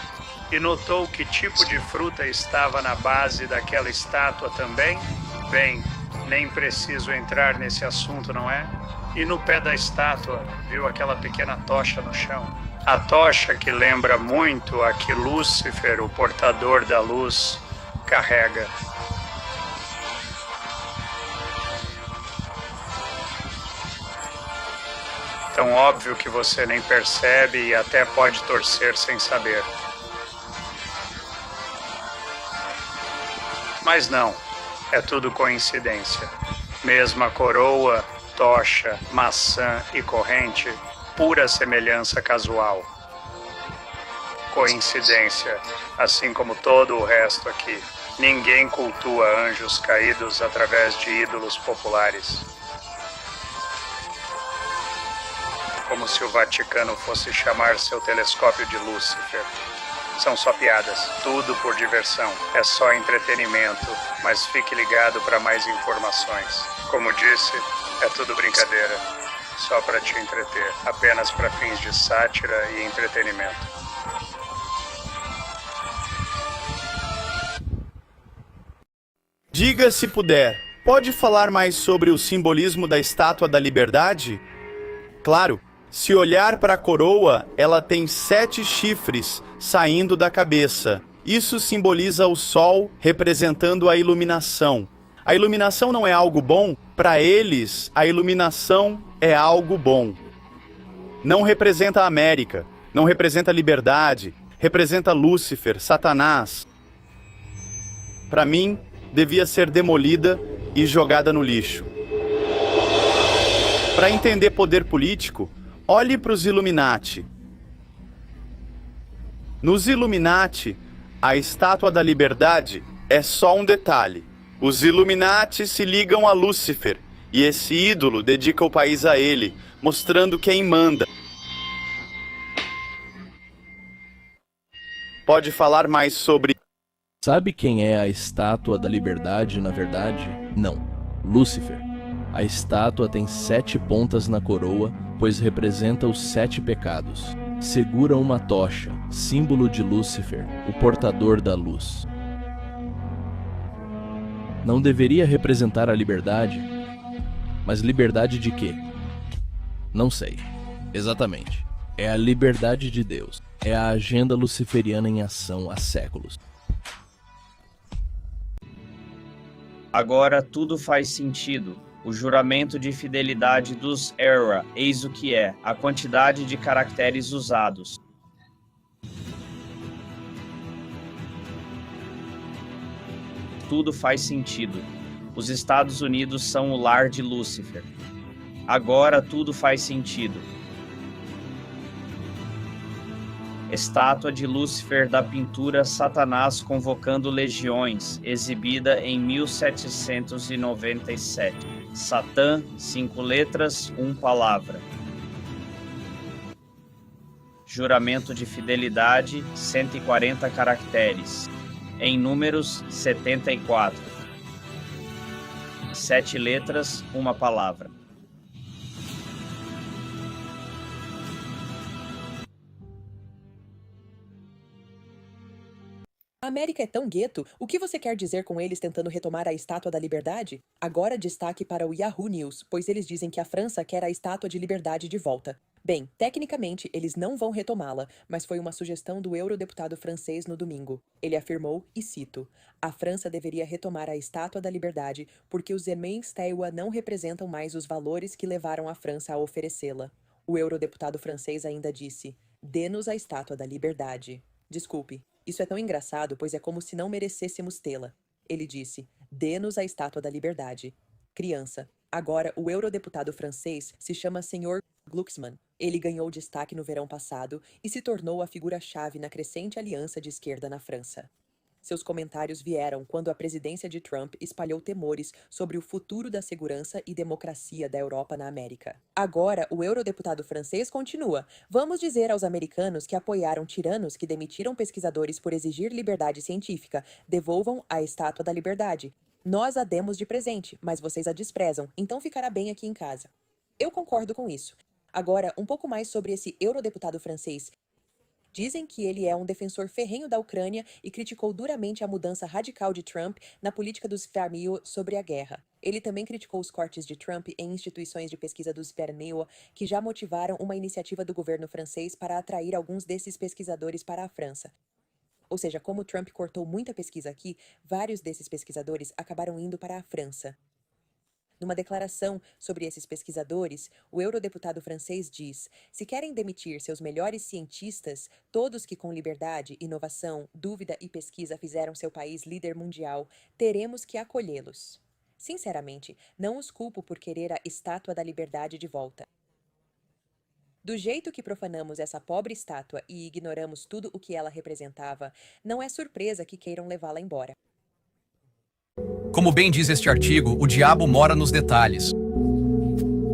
E notou que tipo de fruta estava na base daquela estátua também? Bem, nem preciso entrar nesse assunto, não é? E no pé da estátua, viu aquela pequena tocha no chão? A tocha que lembra muito a que Lúcifer, o portador da luz, carrega. Tão óbvio que você nem percebe e até pode torcer sem saber. Mas não, é tudo coincidência. Mesma coroa, tocha, maçã e corrente, pura semelhança casual. Coincidência, assim como todo o resto aqui. Ninguém cultua anjos caídos através de ídolos populares. Como se o Vaticano fosse chamar seu telescópio de Lúcifer. São só piadas, tudo por diversão. É só entretenimento, mas fique ligado para mais informações. Como disse, é tudo brincadeira. Só para te entreter, apenas para fins de sátira e entretenimento. Diga se puder, pode falar mais sobre o simbolismo da Estátua da Liberdade? Claro, se olhar para a coroa, ela tem 7 chifres saindo da cabeça. Isso simboliza o sol, representando a iluminação. A iluminação não é algo bom? Para eles, a iluminação é algo bom. Não representa a América, não representa a liberdade, representa Lúcifer, Satanás. Para mim, devia ser demolida e jogada no lixo. Para entender poder político, olhe para os Illuminati. Nos Illuminati, a Estátua da Liberdade é só um detalhe. Os Illuminati se ligam a Lúcifer, e esse ídolo dedica o país a ele, mostrando quem manda. Pode falar mais sobre... Sabe quem é a Estátua da Liberdade, na verdade? Não. Lúcifer. A estátua tem 7 pontas na coroa, pois representa os 7 pecados. Segura uma tocha, símbolo de Lúcifer, o portador da luz. Não deveria representar a liberdade? Mas liberdade de quê? Não sei. Exatamente. É a liberdade de Deus. É a agenda luciferiana em ação há séculos. Agora tudo faz sentido. O juramento de fidelidade dos Era, eis o que é, a quantidade de caracteres usados. Tudo faz sentido. Os Estados Unidos são o lar de Lúcifer. Agora tudo faz sentido. Estátua de Lúcifer da pintura Satanás convocando legiões, exibida em 1797. Satã, 5 letras, 1 palavra. Juramento de fidelidade, 140 caracteres. Em números, 74. 7 letras, 1 palavra. A América é tão gueto, o que você quer dizer com eles tentando retomar a Estátua da Liberdade? Agora destaque para o Yahoo News, pois eles dizem que a França quer a Estátua de Liberdade de volta. Bem, tecnicamente eles não vão retomá-la, mas foi uma sugestão do eurodeputado francês no domingo. Ele afirmou, e cito, a França deveria retomar a Estátua da Liberdade porque os Germains Teilhard não representam mais os valores que levaram a França a oferecê-la. O eurodeputado francês ainda disse, dê-nos a Estátua da Liberdade. Desculpe. Isso é tão engraçado, pois é como se não merecêssemos tê-la. Ele disse, dê-nos a Estátua da Liberdade. Criança. Agora, o eurodeputado francês se chama Sr. Glucksmann. Ele ganhou destaque no verão passado e se tornou a figura-chave na crescente aliança de esquerda na França. Seus comentários vieram quando a presidência de Trump espalhou temores sobre o futuro da segurança e democracia da Europa na América. Agora, o eurodeputado francês continua. Vamos dizer aos americanos que apoiaram tiranos que demitiram pesquisadores por exigir liberdade científica. Devolvam a Estátua da Liberdade. Nós a demos de presente, mas vocês a desprezam, então ficará bem aqui em casa. Eu concordo com isso. Agora, um pouco mais sobre esse eurodeputado francês. Dizem que ele é um defensor ferrenho da Ucrânia e criticou duramente a mudança radical de Trump na política dos Spermio sobre a guerra. Ele também criticou os cortes de Trump em instituições de pesquisa dos Spermio, que já motivaram uma iniciativa do governo francês para atrair alguns desses pesquisadores para a França. Ou seja, como Trump cortou muita pesquisa aqui, vários desses pesquisadores acabaram indo para a França. Numa declaração sobre esses pesquisadores, o eurodeputado francês diz: se querem demitir seus melhores cientistas, todos que com liberdade, inovação, dúvida e pesquisa fizeram seu país líder mundial, teremos que acolhê-los. Sinceramente, não os culpo por querer a Estátua da Liberdade de volta. Do jeito que profanamos essa pobre estátua e ignoramos tudo o que ela representava, não é surpresa que queiram levá-la embora. Como bem diz este artigo, o diabo mora nos detalhes.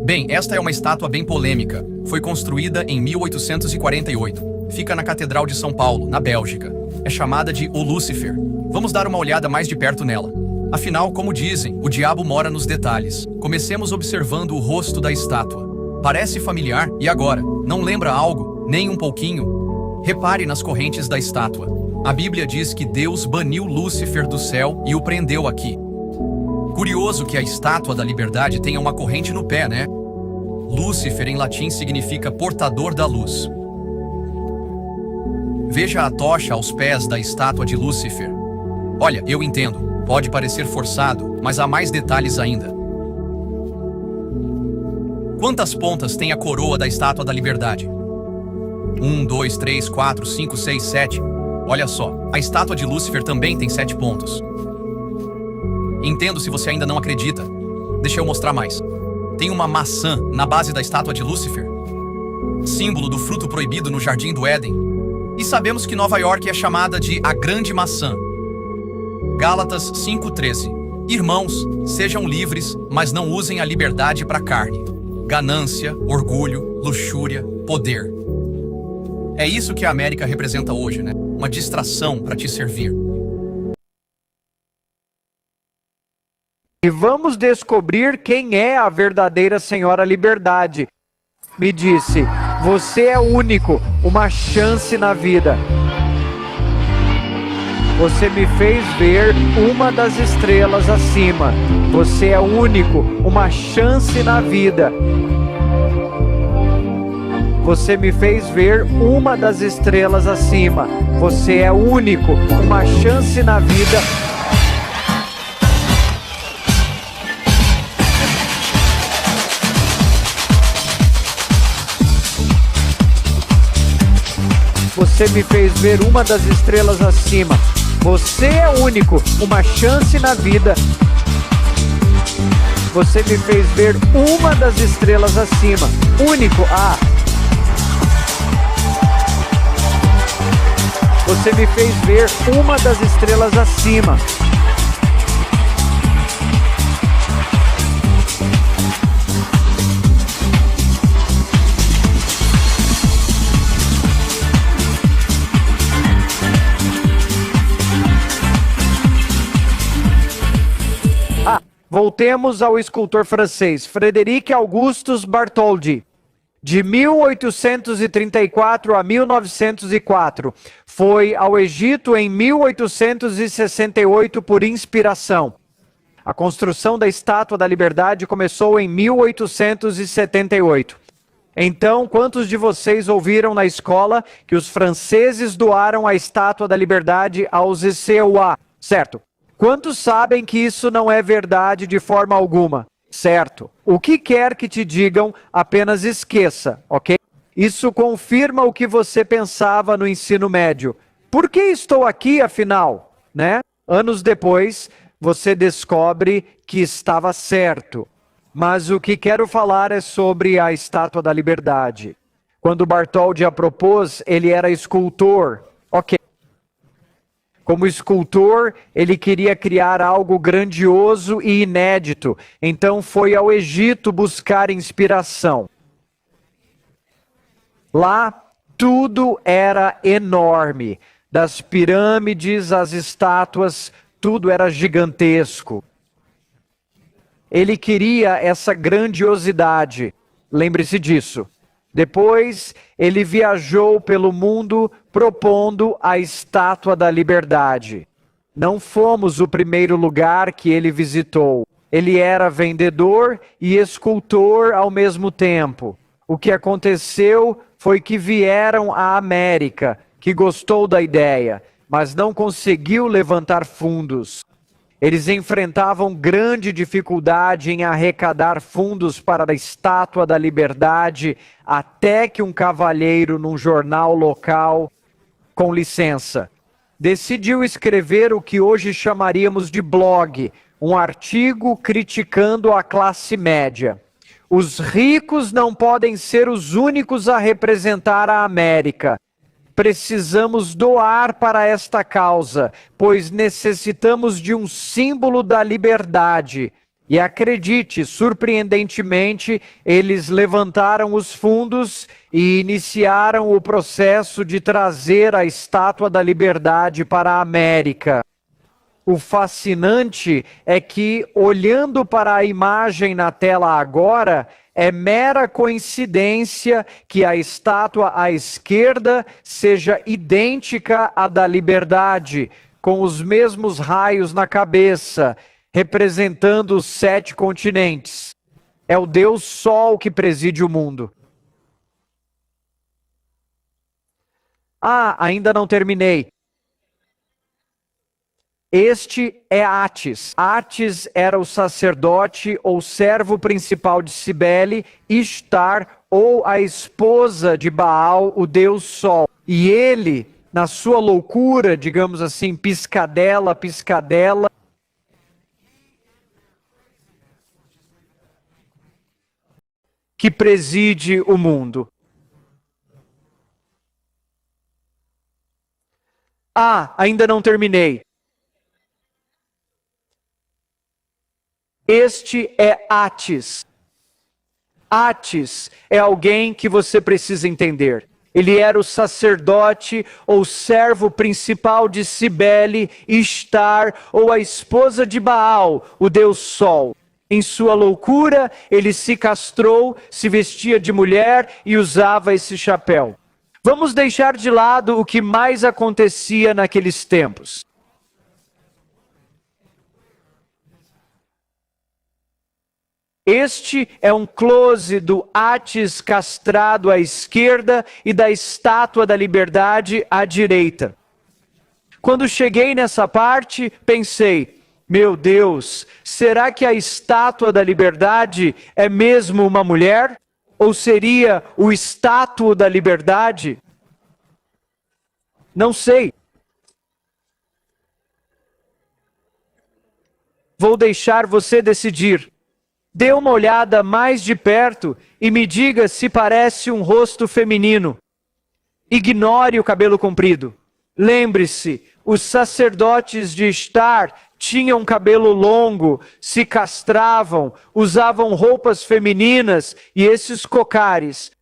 Bem, esta é uma estátua bem polêmica. Foi construída em 1848. Fica na Catedral de São Paulo, na Bélgica. É chamada de o Lúcifer. Vamos dar uma olhada mais de perto nela. Afinal, como dizem, o diabo mora nos detalhes. Comecemos observando o rosto da estátua. Parece familiar, e agora? Não lembra algo? Nem um pouquinho? Repare nas correntes da estátua. A Bíblia diz que Deus baniu Lúcifer do céu e o prendeu aqui. Curioso que a Estátua da Liberdade tenha uma corrente no pé, né? Lúcifer em latim significa portador da luz. Veja a tocha aos pés da estátua de Lúcifer. Olha, eu entendo, pode parecer forçado, mas há mais detalhes ainda. Quantas pontas tem a coroa da Estátua da Liberdade? 1, 2, 3, 4, 5, 6, 7. Olha só, a estátua de Lúcifer também tem 7 pontos. Entendo se você ainda não acredita. Deixa eu mostrar mais. Tem uma maçã na base da estátua de Lúcifer, símbolo do fruto proibido no Jardim do Éden. E sabemos que Nova York é chamada de a Grande Maçã. Gálatas 5,13. Irmãos, sejam livres, mas não usem a liberdade para a carne. Ganância, orgulho, luxúria, poder. É isso que a América representa hoje, né? Uma distração para te servir. E vamos descobrir quem é a verdadeira Senhora Liberdade. Me disse, você é único, uma chance na vida. Você me fez ver uma das estrelas acima. Você é único, uma chance na vida. Você me fez ver uma das estrelas acima. Você é único, uma chance na vida. Você me fez ver uma das estrelas acima. Você é único, uma chance na vida. Você me fez ver uma das estrelas acima. Único, Você me fez ver uma das estrelas acima. Voltemos ao escultor francês, Frédéric Auguste Bartholdi. De 1834 a 1904. Foi ao Egito em 1868 por inspiração. A construção da Estátua da Liberdade começou em 1878. Então, quantos de vocês ouviram na escola que os franceses doaram a Estátua da Liberdade aos ECUA? Certo. Quantos sabem que isso não é verdade de forma alguma? Certo. O que quer que te digam, apenas esqueça, ok? Isso confirma o que você pensava no ensino médio. Por que estou aqui, afinal? Né? Anos depois, você descobre que estava certo. Mas o que quero falar é sobre a Estátua da Liberdade. Quando Bartholdi a propôs, ele era escultor. Ok. Como escultor, ele queria criar algo grandioso e inédito. Então foi ao Egito buscar inspiração. Lá, tudo era enorme. Das pirâmides às estátuas, tudo era gigantesco. Ele queria essa grandiosidade. Lembre-se disso. Depois, ele viajou pelo mundo propondo a Estátua da Liberdade. Não fomos o primeiro lugar que ele visitou. Ele era vendedor e escultor ao mesmo tempo. O que aconteceu foi que vieram à América, que gostou da ideia, mas não conseguiu levantar fundos. Eles enfrentavam grande dificuldade em arrecadar fundos para a Estátua da Liberdade, até que um cavalheiro num jornal local, com licença, decidiu escrever o que hoje chamaríamos de blog, um artigo criticando a classe média. Os ricos não podem ser os únicos a representar a América. Precisamos doar para esta causa, pois necessitamos de um símbolo da liberdade. E acredite, surpreendentemente, eles levantaram os fundos e iniciaram o processo de trazer a Estátua da Liberdade para a América. O fascinante é que, olhando para a imagem na tela agora, é mera coincidência que a estátua à esquerda seja idêntica à da Liberdade, com os mesmos raios na cabeça. representando os 7 continentes. É o Deus Sol que preside o mundo. Ah, ainda não terminei. Este é Atis. Atis era o sacerdote ou servo principal de Cibele, Ishtar, ou a esposa de Baal, o Deus Sol. E ele, na sua loucura, digamos assim, piscadela, que preside o mundo. Ah, ainda não terminei. Este é Atis. Atis é alguém que você precisa entender. Ele era o sacerdote ou servo principal de Cibele, Ishtar, ou a esposa de Baal, o Deus Sol. Em sua loucura, ele se castrou, se vestia de mulher e usava esse chapéu. Vamos deixar de lado o que mais acontecia naqueles tempos. Este é um close do Atis castrado à esquerda e da Estátua da Liberdade à direita. Quando cheguei nessa parte, pensei, meu Deus, será que a Estátua da Liberdade é mesmo uma mulher? Ou seria o Estátua da Liberdade? Não sei. Vou deixar você decidir. Dê uma olhada mais de perto e me diga se parece um rosto feminino. Ignore o cabelo comprido. Lembre-se, os sacerdotes de Ishtar tinham cabelo longo, se castravam, usavam roupas femininas e esses cocares.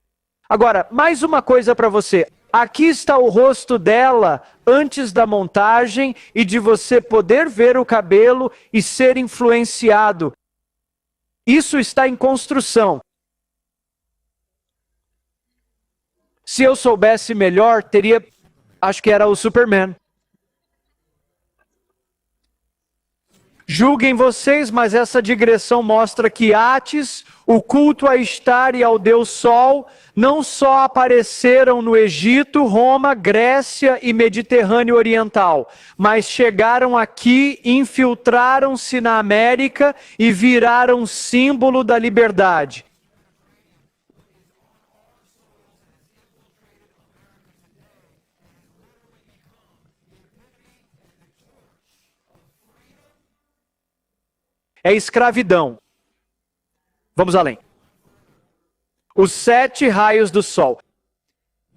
Agora, mais uma coisa para você. Aqui está o rosto dela antes da montagem e de você poder ver o cabelo e ser influenciado. Isso está em construção. Se eu soubesse melhor, teria, acho que era o Superman. Julguem vocês, mas essa digressão mostra que Atis, o culto a Ishtar e ao Deus Sol, não só apareceram no Egito, Roma, Grécia e Mediterrâneo Oriental, mas chegaram aqui, infiltraram-se na América e viraram símbolo da liberdade. É escravidão. Vamos além. Os 7 raios do sol.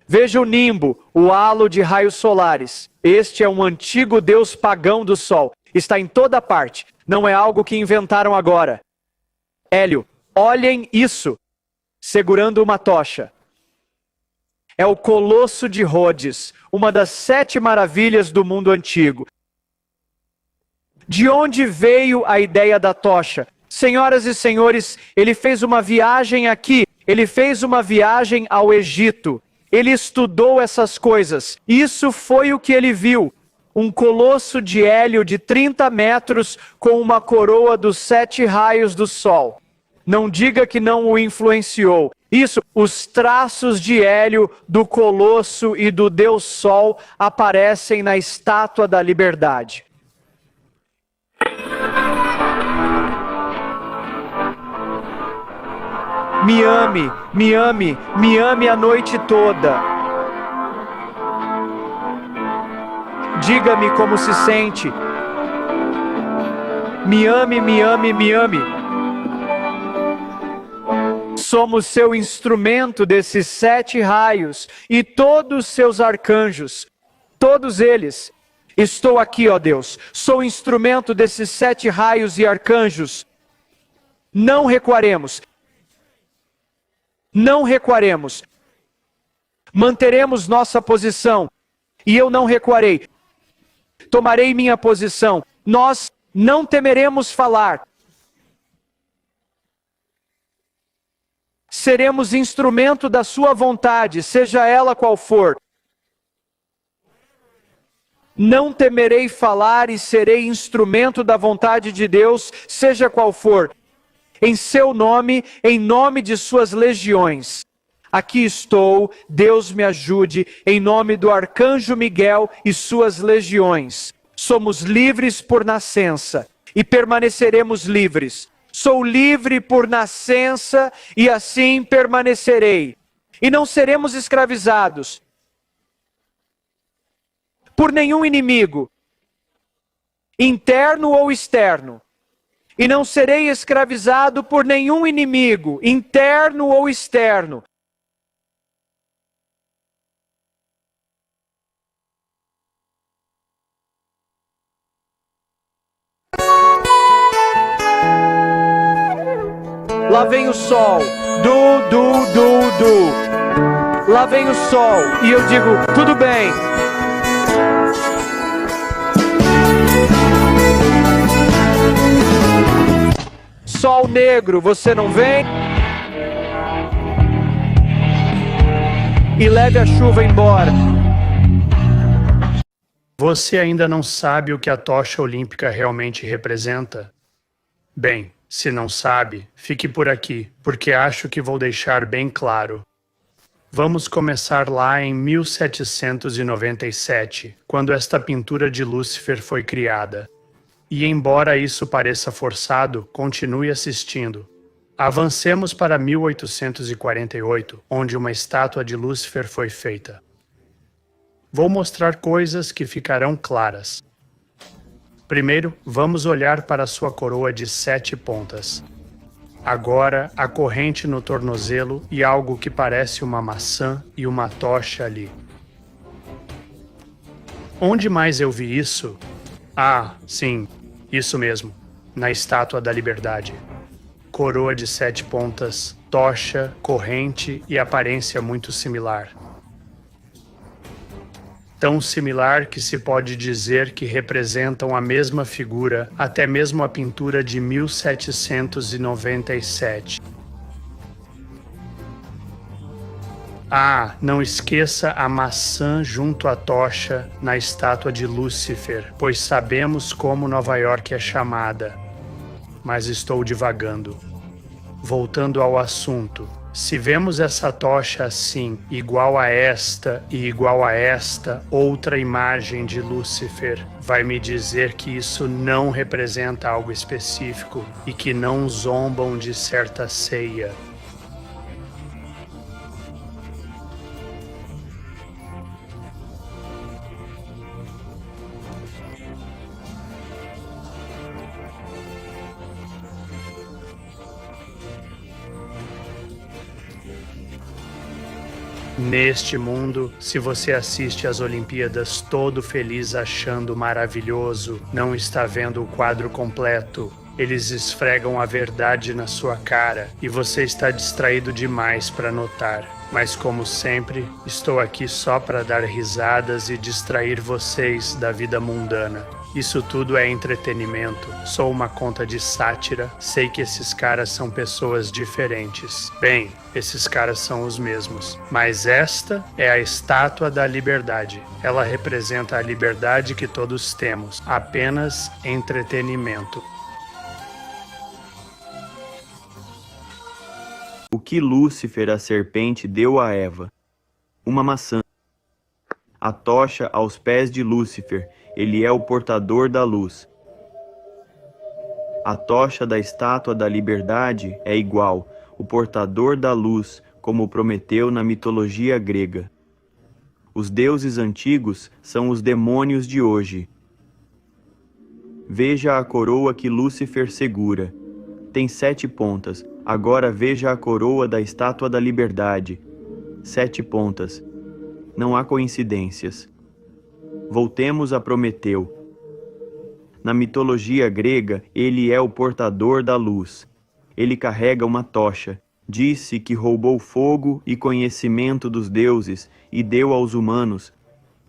Veja o nimbo, o halo de raios solares. Este é um antigo deus pagão do sol. Está em toda parte. Não é algo que inventaram agora. Hélio, olhem isso. Segurando uma tocha. É o Colosso de Rhodes, uma das 7 maravilhas do mundo antigo. De onde veio a ideia da tocha? Senhoras e senhores, ele fez uma viagem aqui, ele fez uma viagem ao Egito. Ele estudou essas coisas. Isso foi o que ele viu. Um colosso de hélio de 30 metros com uma coroa dos 7 raios do sol. Não diga que não o influenciou. Isso, os traços de hélio do colosso e do Deus Sol aparecem na Estátua da Liberdade. Me ame, me ame, me ame a noite toda. Diga-me como se sente. Me ame, me ame, me ame. Somos seu instrumento desses 7 raios e todos seus arcanjos, todos eles. Estou aqui, ó Deus, sou instrumento desses 7 raios e arcanjos. Não recuaremos. Não recuaremos. Manteremos nossa posição. E eu não recuarei. Tomarei minha posição. Nós não temeremos falar. Seremos instrumento da sua vontade, seja ela qual for. Não temerei falar e serei instrumento da vontade de Deus, seja qual for, em seu nome, em nome de suas legiões. Aqui estou, Deus me ajude, em nome do arcanjo Miguel e suas legiões. Somos livres por nascença e permaneceremos livres. Sou livre por nascença e assim permanecerei. E não seremos escravizados por nenhum inimigo, interno ou externo. E não serei escravizado por nenhum inimigo, interno ou externo. Lá vem o sol, du. Lá vem o sol, e eu digo, tudo bem. Sol negro, você não vem? E leve a chuva embora. Você ainda não sabe o que a tocha olímpica realmente representa? Bem, se não sabe, fique por aqui, porque acho que vou deixar bem claro. Vamos começar lá em 1797, quando esta pintura de Lúcifer foi criada. E embora isso pareça forçado, continue assistindo. Avancemos para 1848, onde uma estátua de Lúcifer foi feita. Vou mostrar coisas que ficarão claras. Primeiro, vamos olhar para sua coroa de 7 pontas. Agora, a corrente no tornozelo e algo que parece uma maçã e uma tocha ali. Onde mais eu vi isso? Ah, sim, isso mesmo, na Estátua da Liberdade. Coroa de 7 pontas, tocha, corrente e aparência muito similar. Tão similar que se pode dizer que representam a mesma figura, até mesmo a pintura de 1797. Ah, não esqueça a maçã junto à tocha na estátua de Lúcifer, pois sabemos como Nova York é chamada. Mas estou divagando. Voltando ao assunto, se vemos essa tocha assim, igual a esta e igual a esta outra imagem de Lúcifer, vai me dizer que isso não representa algo específico e que não zombam de certa ceia. Neste mundo, se você assiste às Olimpíadas todo feliz achando maravilhoso, não está vendo o quadro completo. Eles esfregam a verdade na sua cara e você está distraído demais para notar. Mas como sempre, estou aqui só para dar risadas e distrair vocês da vida mundana. Isso tudo é entretenimento. Sou uma conta de sátira. Sei que esses caras são pessoas diferentes. Bem, esses caras são os mesmos. Mas esta é a Estátua da Liberdade. Ela representa a liberdade que todos temos. Apenas entretenimento. O que Lúcifer, a serpente, deu a Eva? Uma maçã. A tocha aos pés de Lúcifer. Ele é o portador da luz. A tocha da Estátua da Liberdade é igual, o portador da luz, como prometeu na mitologia grega. Os deuses antigos são os demônios de hoje. Veja a coroa que Lúcifer segura. Tem 7 pontas. Agora veja a coroa da Estátua da Liberdade. 7 pontas. Não há coincidências. Voltemos a Prometeu. Na mitologia grega, ele é o portador da luz. Ele carrega uma tocha. Disse que roubou fogo e conhecimento dos deuses e deu aos humanos.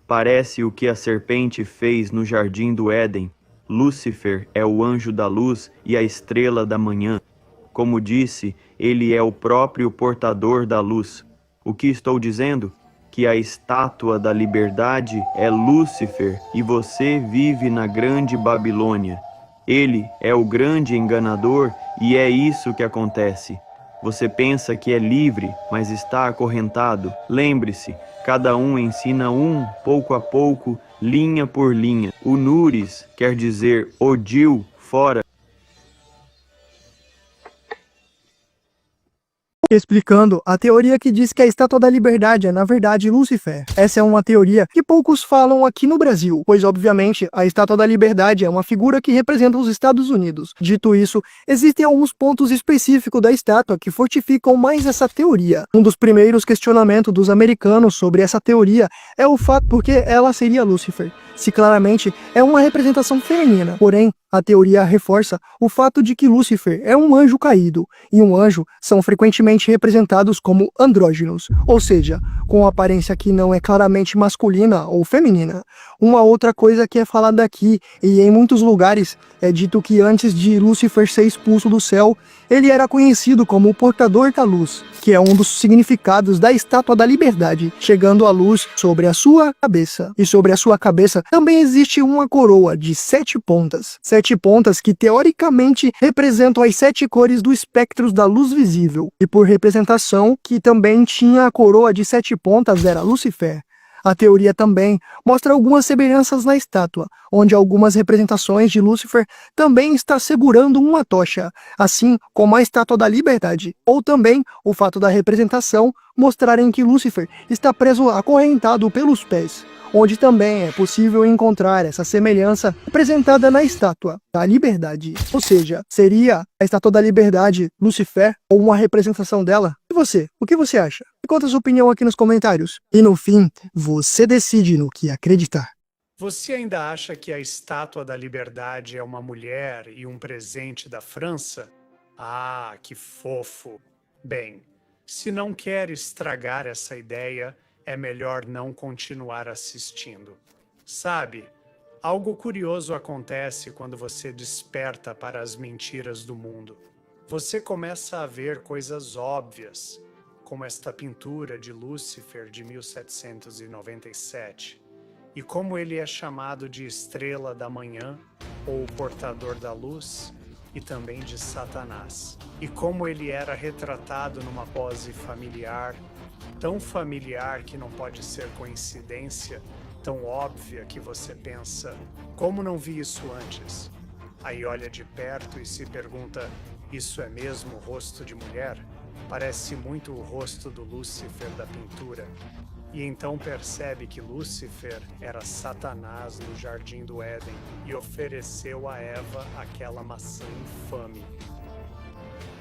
Parece o que a serpente fez no jardim do Éden. Lúcifer é o anjo da luz e a estrela da manhã. Como disse, ele é o próprio portador da luz. O que estou dizendo? que a estátua da liberdade é Lúcifer e você vive na grande Babilônia. Ele é o grande enganador e é isso que acontece. Você pensa que é livre, mas está acorrentado. Lembre-se, cada um ensina pouco a pouco, linha por linha. O Nuris quer dizer Odil, fora. Explicando a teoria que diz que a Estátua da Liberdade é, na verdade, Lúcifer. Essa é uma teoria que poucos falam aqui no Brasil, pois, obviamente, a Estátua da Liberdade é uma figura que representa os Estados Unidos. Dito isso, existem alguns pontos específicos da estátua que fortificam mais essa teoria. Um dos primeiros questionamentos dos americanos sobre essa teoria é o fato porque ela seria Lúcifer, se claramente é uma representação feminina. Porém, a teoria reforça o fato de que Lúcifer é um anjo caído, e um anjo são frequentemente representados como andrógenos, ou seja, com aparência que não é claramente masculina ou feminina. Uma outra coisa que é falada aqui, e em muitos lugares, é dito que antes de Lúcifer ser expulso do céu, ele era conhecido como o portador da luz, que é um dos significados da Estátua da Liberdade, chegando a luz sobre a sua cabeça. E sobre a sua cabeça também existe uma coroa de 7 pontas. 7 pontas que teoricamente representam as 7 cores do espectro da luz visível. E por representação, que também tinha a coroa de 7 pontas era Lúcifer. A teoria também mostra algumas semelhanças na estátua, onde algumas representações de Lúcifer também está segurando uma tocha, assim como a Estátua da Liberdade, ou também o fato da representação mostrarem que Lúcifer está preso acorrentado pelos pés, onde também é possível encontrar essa semelhança representada na Estátua da Liberdade. Ou seja, seria a Estátua da Liberdade Lúcifer ou uma representação dela? E você, o que você acha? Me conta a sua opinião aqui nos comentários. E no fim, você decide no que acreditar. Você ainda acha que a Estátua da Liberdade é uma mulher e um presente da França? Ah, que fofo! Bem, se não quer estragar essa ideia, é melhor não continuar assistindo. Sabe, algo curioso acontece quando você desperta para as mentiras do mundo. Você começa a ver coisas óbvias, como esta pintura de Lúcifer de 1797, e como ele é chamado de Estrela da Manhã, ou Portador da Luz, e também de Satanás, e como ele era retratado numa pose familiar, tão familiar que não pode ser coincidência, tão óbvia que você pensa, como não vi isso antes? Aí olha de perto e se pergunta, isso é mesmo o rosto de mulher? Parece muito o rosto do Lúcifer da pintura. E então percebe que Lúcifer era Satanás no Jardim do Éden e ofereceu a Eva aquela maçã infame.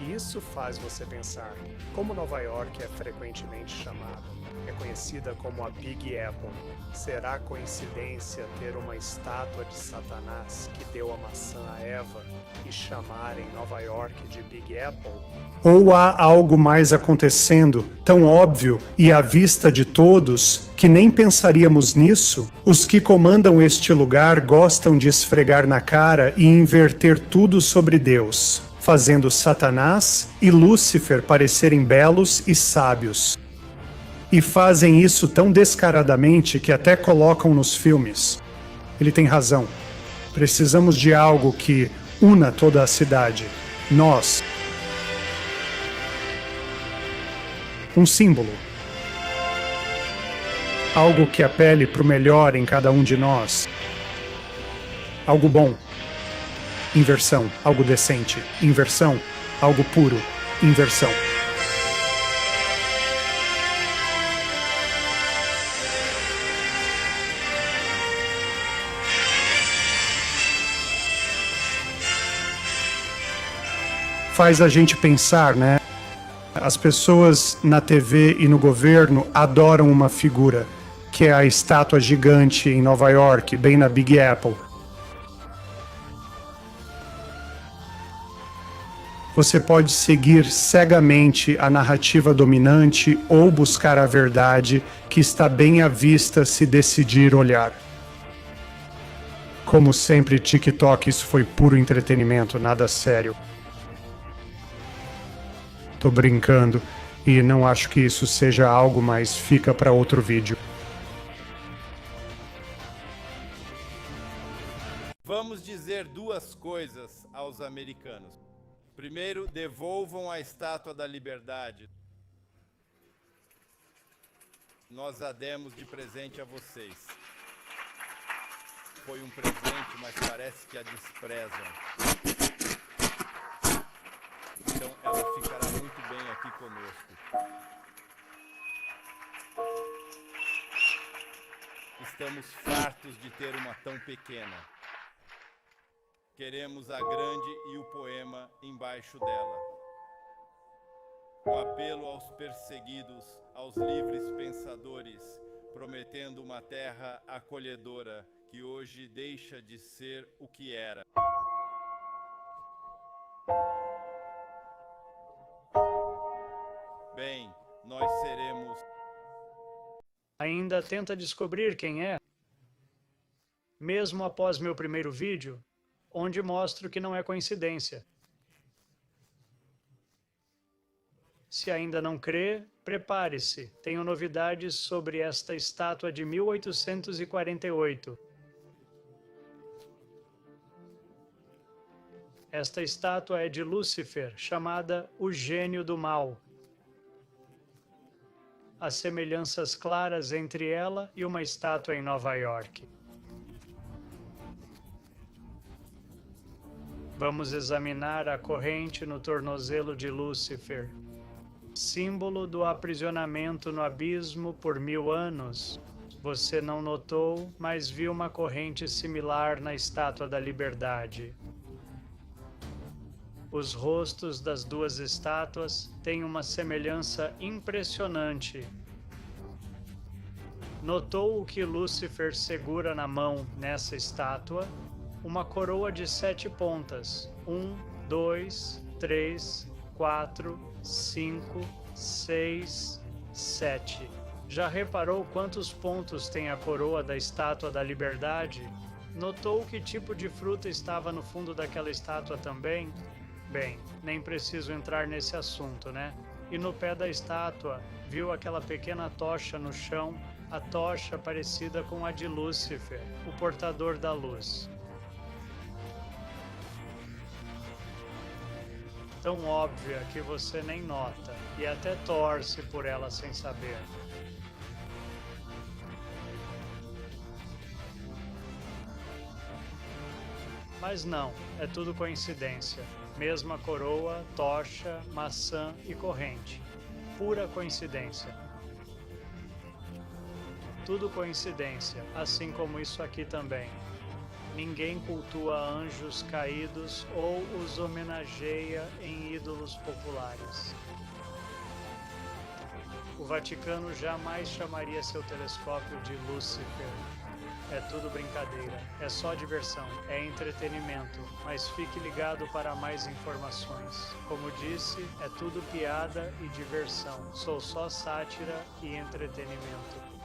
E isso faz você pensar, como Nova York é frequentemente chamada, é conhecida como a Big Apple. Será coincidência ter uma estátua de Satanás que deu a maçã a Eva e chamarem Nova York de Big Apple? Ou há algo mais acontecendo, tão óbvio e à vista de todos, que nem pensaríamos nisso? Os que comandam este lugar gostam de esfregar na cara e inverter tudo sobre Deus, fazendo Satanás e Lúcifer parecerem belos e sábios. E fazem isso tão descaradamente que até colocam nos filmes. Ele tem razão. Precisamos de algo que una toda a cidade. Nós. Um símbolo. Algo que apele para o melhor em cada um de nós. Algo bom. Inversão, algo decente. Inversão, algo puro. Inversão. Faz a gente pensar, né? As pessoas na TV e no governo adoram uma figura, que é a estátua gigante em Nova York, bem na Big Apple. Você pode seguir cegamente a narrativa dominante ou buscar a verdade que está bem à vista se decidir olhar. Como sempre, TikTok, isso foi puro entretenimento, nada sério. Tô brincando. E não acho que isso seja algo, mas fica para outro vídeo. Vamos dizer duas coisas aos americanos. Primeiro, devolvam a Estátua da Liberdade. Nós a demos de presente a vocês. Foi um presente, mas parece que a desprezam. Então ela ficará muito bem aqui conosco. Estamos fartos de ter uma tão pequena. Queremos a grande e o poema embaixo dela. O apelo aos perseguidos, aos livres pensadores, prometendo uma terra acolhedora que hoje deixa de ser o que era. Bem, nós seremos... Ainda tenta descobrir quem é? Mesmo após meu primeiro vídeo, onde mostro que não é coincidência. Se ainda não crê, prepare-se. Tenho novidades sobre esta estátua de 1848. Esta estátua é de Lúcifer, chamada o Gênio do Mal. Há semelhanças claras entre ela e uma estátua em Nova York. Vamos examinar a corrente no tornozelo de Lúcifer, símbolo do aprisionamento no abismo por 1000 anos. Você não notou, mas viu uma corrente similar na Estátua da Liberdade. Os rostos das duas estátuas têm uma semelhança impressionante. Notou o que Lúcifer segura na mão nessa estátua? Uma coroa de 7 pontas. 1, 2, 3, 4, 5, 6, 7. Já reparou quantos pontos tem a coroa da Estátua da Liberdade? Notou que tipo de fruta estava no fundo daquela estátua também? Bem, nem preciso entrar nesse assunto, né? E no pé da estátua, viu aquela pequena tocha no chão? A tocha parecida com a de Lúcifer, o portador da luz. Tão óbvia que você nem nota e até torce por ela sem saber. Mas não, é tudo coincidência. Mesma coroa, tocha, maçã e corrente. Pura coincidência. Tudo coincidência, assim como isso aqui também. Ninguém cultua anjos caídos ou os homenageia em ídolos populares. O Vaticano jamais chamaria seu telescópio de Lúcifer. É tudo brincadeira, é só diversão, é entretenimento, mas fique ligado para mais informações. Como disse, é tudo piada e diversão. Sou só sátira e entretenimento.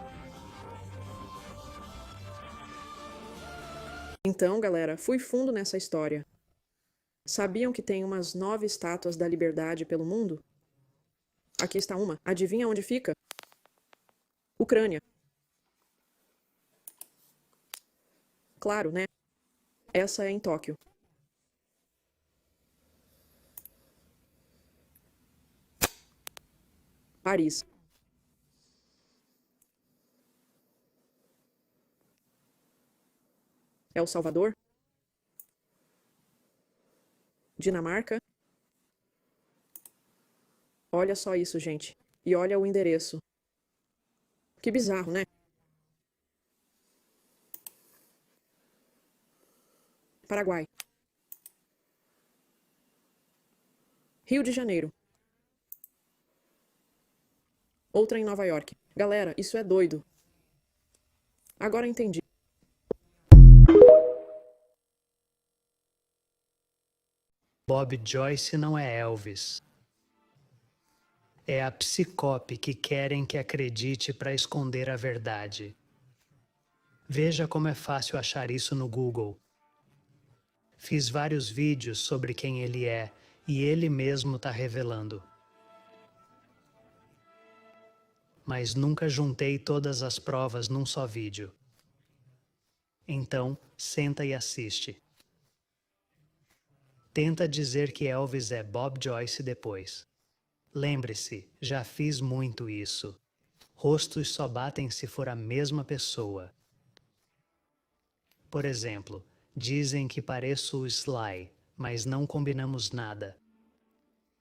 Então, galera, fui fundo nessa história. Sabiam que tem umas 9 estátuas da Liberdade pelo mundo? Aqui está uma. Adivinha onde fica? Ucrânia. Claro, né? Essa é em Tóquio. Paris. El Salvador? Dinamarca? Olha só isso, gente. E olha o endereço. Que bizarro, né? Paraguai. Rio de Janeiro. Outra em Nova York. Galera, isso é doido. Agora entendi. Bob Joyce não é Elvis. É a psicope que querem que acredite para esconder a verdade. Veja como é fácil achar isso no Google. Fiz vários vídeos sobre quem ele é e ele mesmo está revelando. mas nunca juntei todas as provas num só vídeo. Então, senta e assiste. Tenta dizer que Elvis é Bob Joyce depois. Lembre-se, já fiz muito isso. Rostos só batem se for a mesma pessoa. Por exemplo, dizem que pareço o Sly, mas não combinamos nada.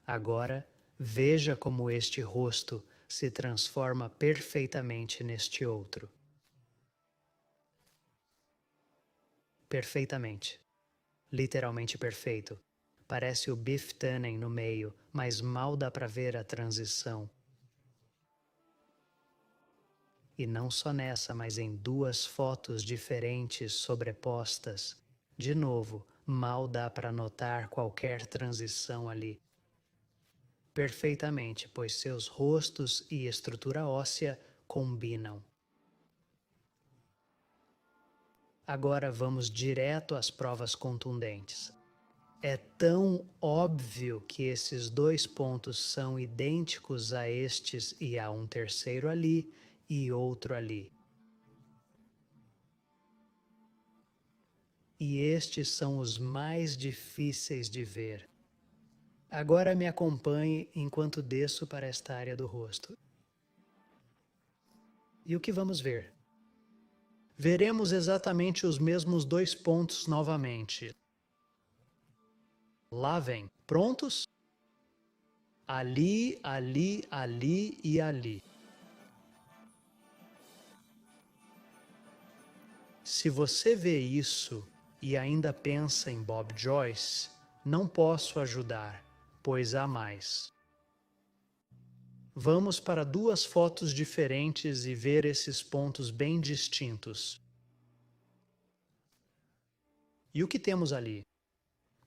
Agora, veja como este rosto se transforma perfeitamente neste outro. Perfeitamente. Literalmente perfeito. Parece o Biff Tannen no meio, mas mal dá pra ver a transição. E não só nessa, mas em duas fotos diferentes sobrepostas. De novo, mal dá pra notar qualquer transição ali. Perfeitamente, pois seus rostos e estrutura óssea combinam. Agora vamos direto às provas contundentes. É tão óbvio que esses dois pontos são idênticos a estes e há um terceiro ali e outro ali. E estes são os mais difíceis de ver. Agora me acompanhe enquanto desço para esta área do rosto. E o que vamos ver? Veremos exatamente os mesmos dois pontos novamente. Lá vem. Prontos? Ali, ali, ali e ali. Se você vê isso e ainda pensa em Bob Joyce, não posso ajudar, pois há mais. Vamos para duas fotos diferentes e ver esses pontos bem distintos. E o que temos ali?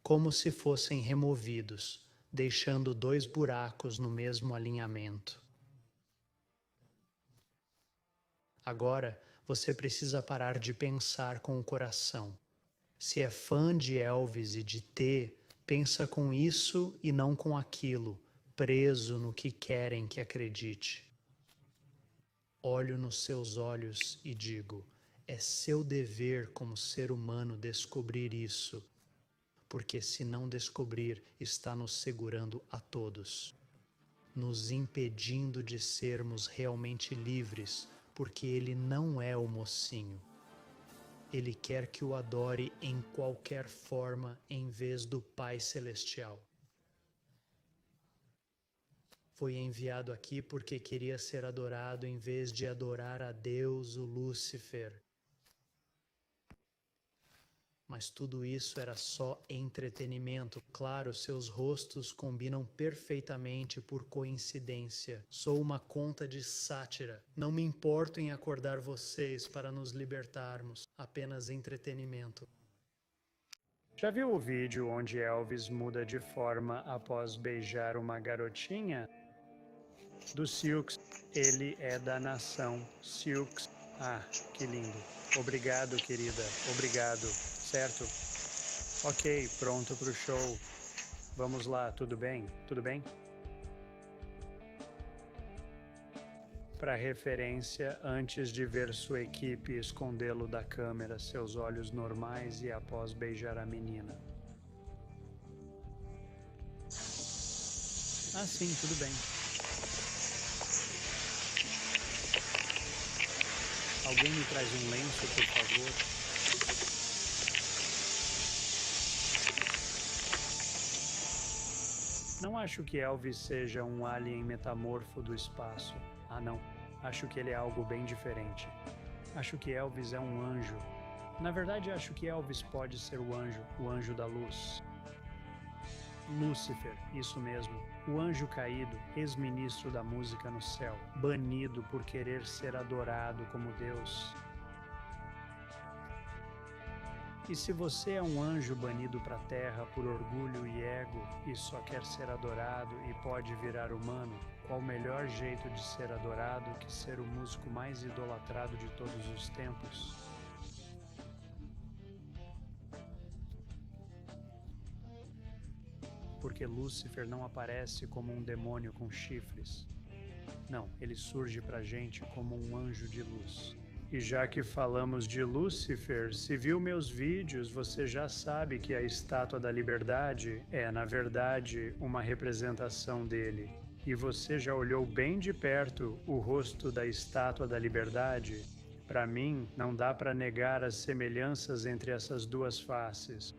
Como se fossem removidos, deixando dois buracos no mesmo alinhamento. Agora, você precisa parar de pensar com o coração. Se é fã de Elvis e de T, pensa com isso e não com aquilo, preso no que querem que acredite. Olho nos seus olhos e digo, é seu dever como ser humano descobrir isso, porque se não descobrir, está nos segurando a todos, nos impedindo de sermos realmente livres, porque ele não é o mocinho. Ele quer que o adore em qualquer forma em vez do Pai Celestial. Foi enviado aqui porque queria ser adorado em vez de adorar a Deus, o Lúcifer. Mas tudo isso era só entretenimento. Claro, seus rostos combinam perfeitamente por coincidência. Sou uma conta de sátira. Não me importo em acordar vocês para nos libertarmos. Apenas entretenimento. Já viu o vídeo onde Elvis muda de forma após beijar uma garotinha? Do Silks, ele é da nação Silks. Ah, que lindo. Obrigado, querida. Obrigado. Certo? Ok, pronto pro show. Vamos lá, tudo bem? Tudo bem? Para referência, antes de ver sua equipe escondê-lo da câmera, seus olhos normais e após beijar a menina. Ah, sim, tudo bem. Alguém me traz um lenço, por favor? Não acho que Elvis seja um alien metamorfo do espaço. Ah, não. Acho que ele é algo bem diferente. Acho que Elvis é um anjo. Na verdade, acho que Elvis pode ser o anjo da luz. Lúcifer, isso mesmo. O anjo caído, ex-ministro da música no céu, banido por querer ser adorado como Deus. E se você é um anjo banido para a terra por orgulho e ego e só quer ser adorado e pode virar humano, qual o melhor jeito de ser adorado que ser o músico mais idolatrado de todos os tempos? Porque Lúcifer não aparece como um demônio com chifres. Não, ele surge pra gente como um anjo de luz. E já que falamos de Lúcifer, se viu meus vídeos, você já sabe que a Estátua da Liberdade é, na verdade, uma representação dele. E você já olhou bem de perto o rosto da Estátua da Liberdade? Para mim, não dá para negar as semelhanças entre essas duas faces.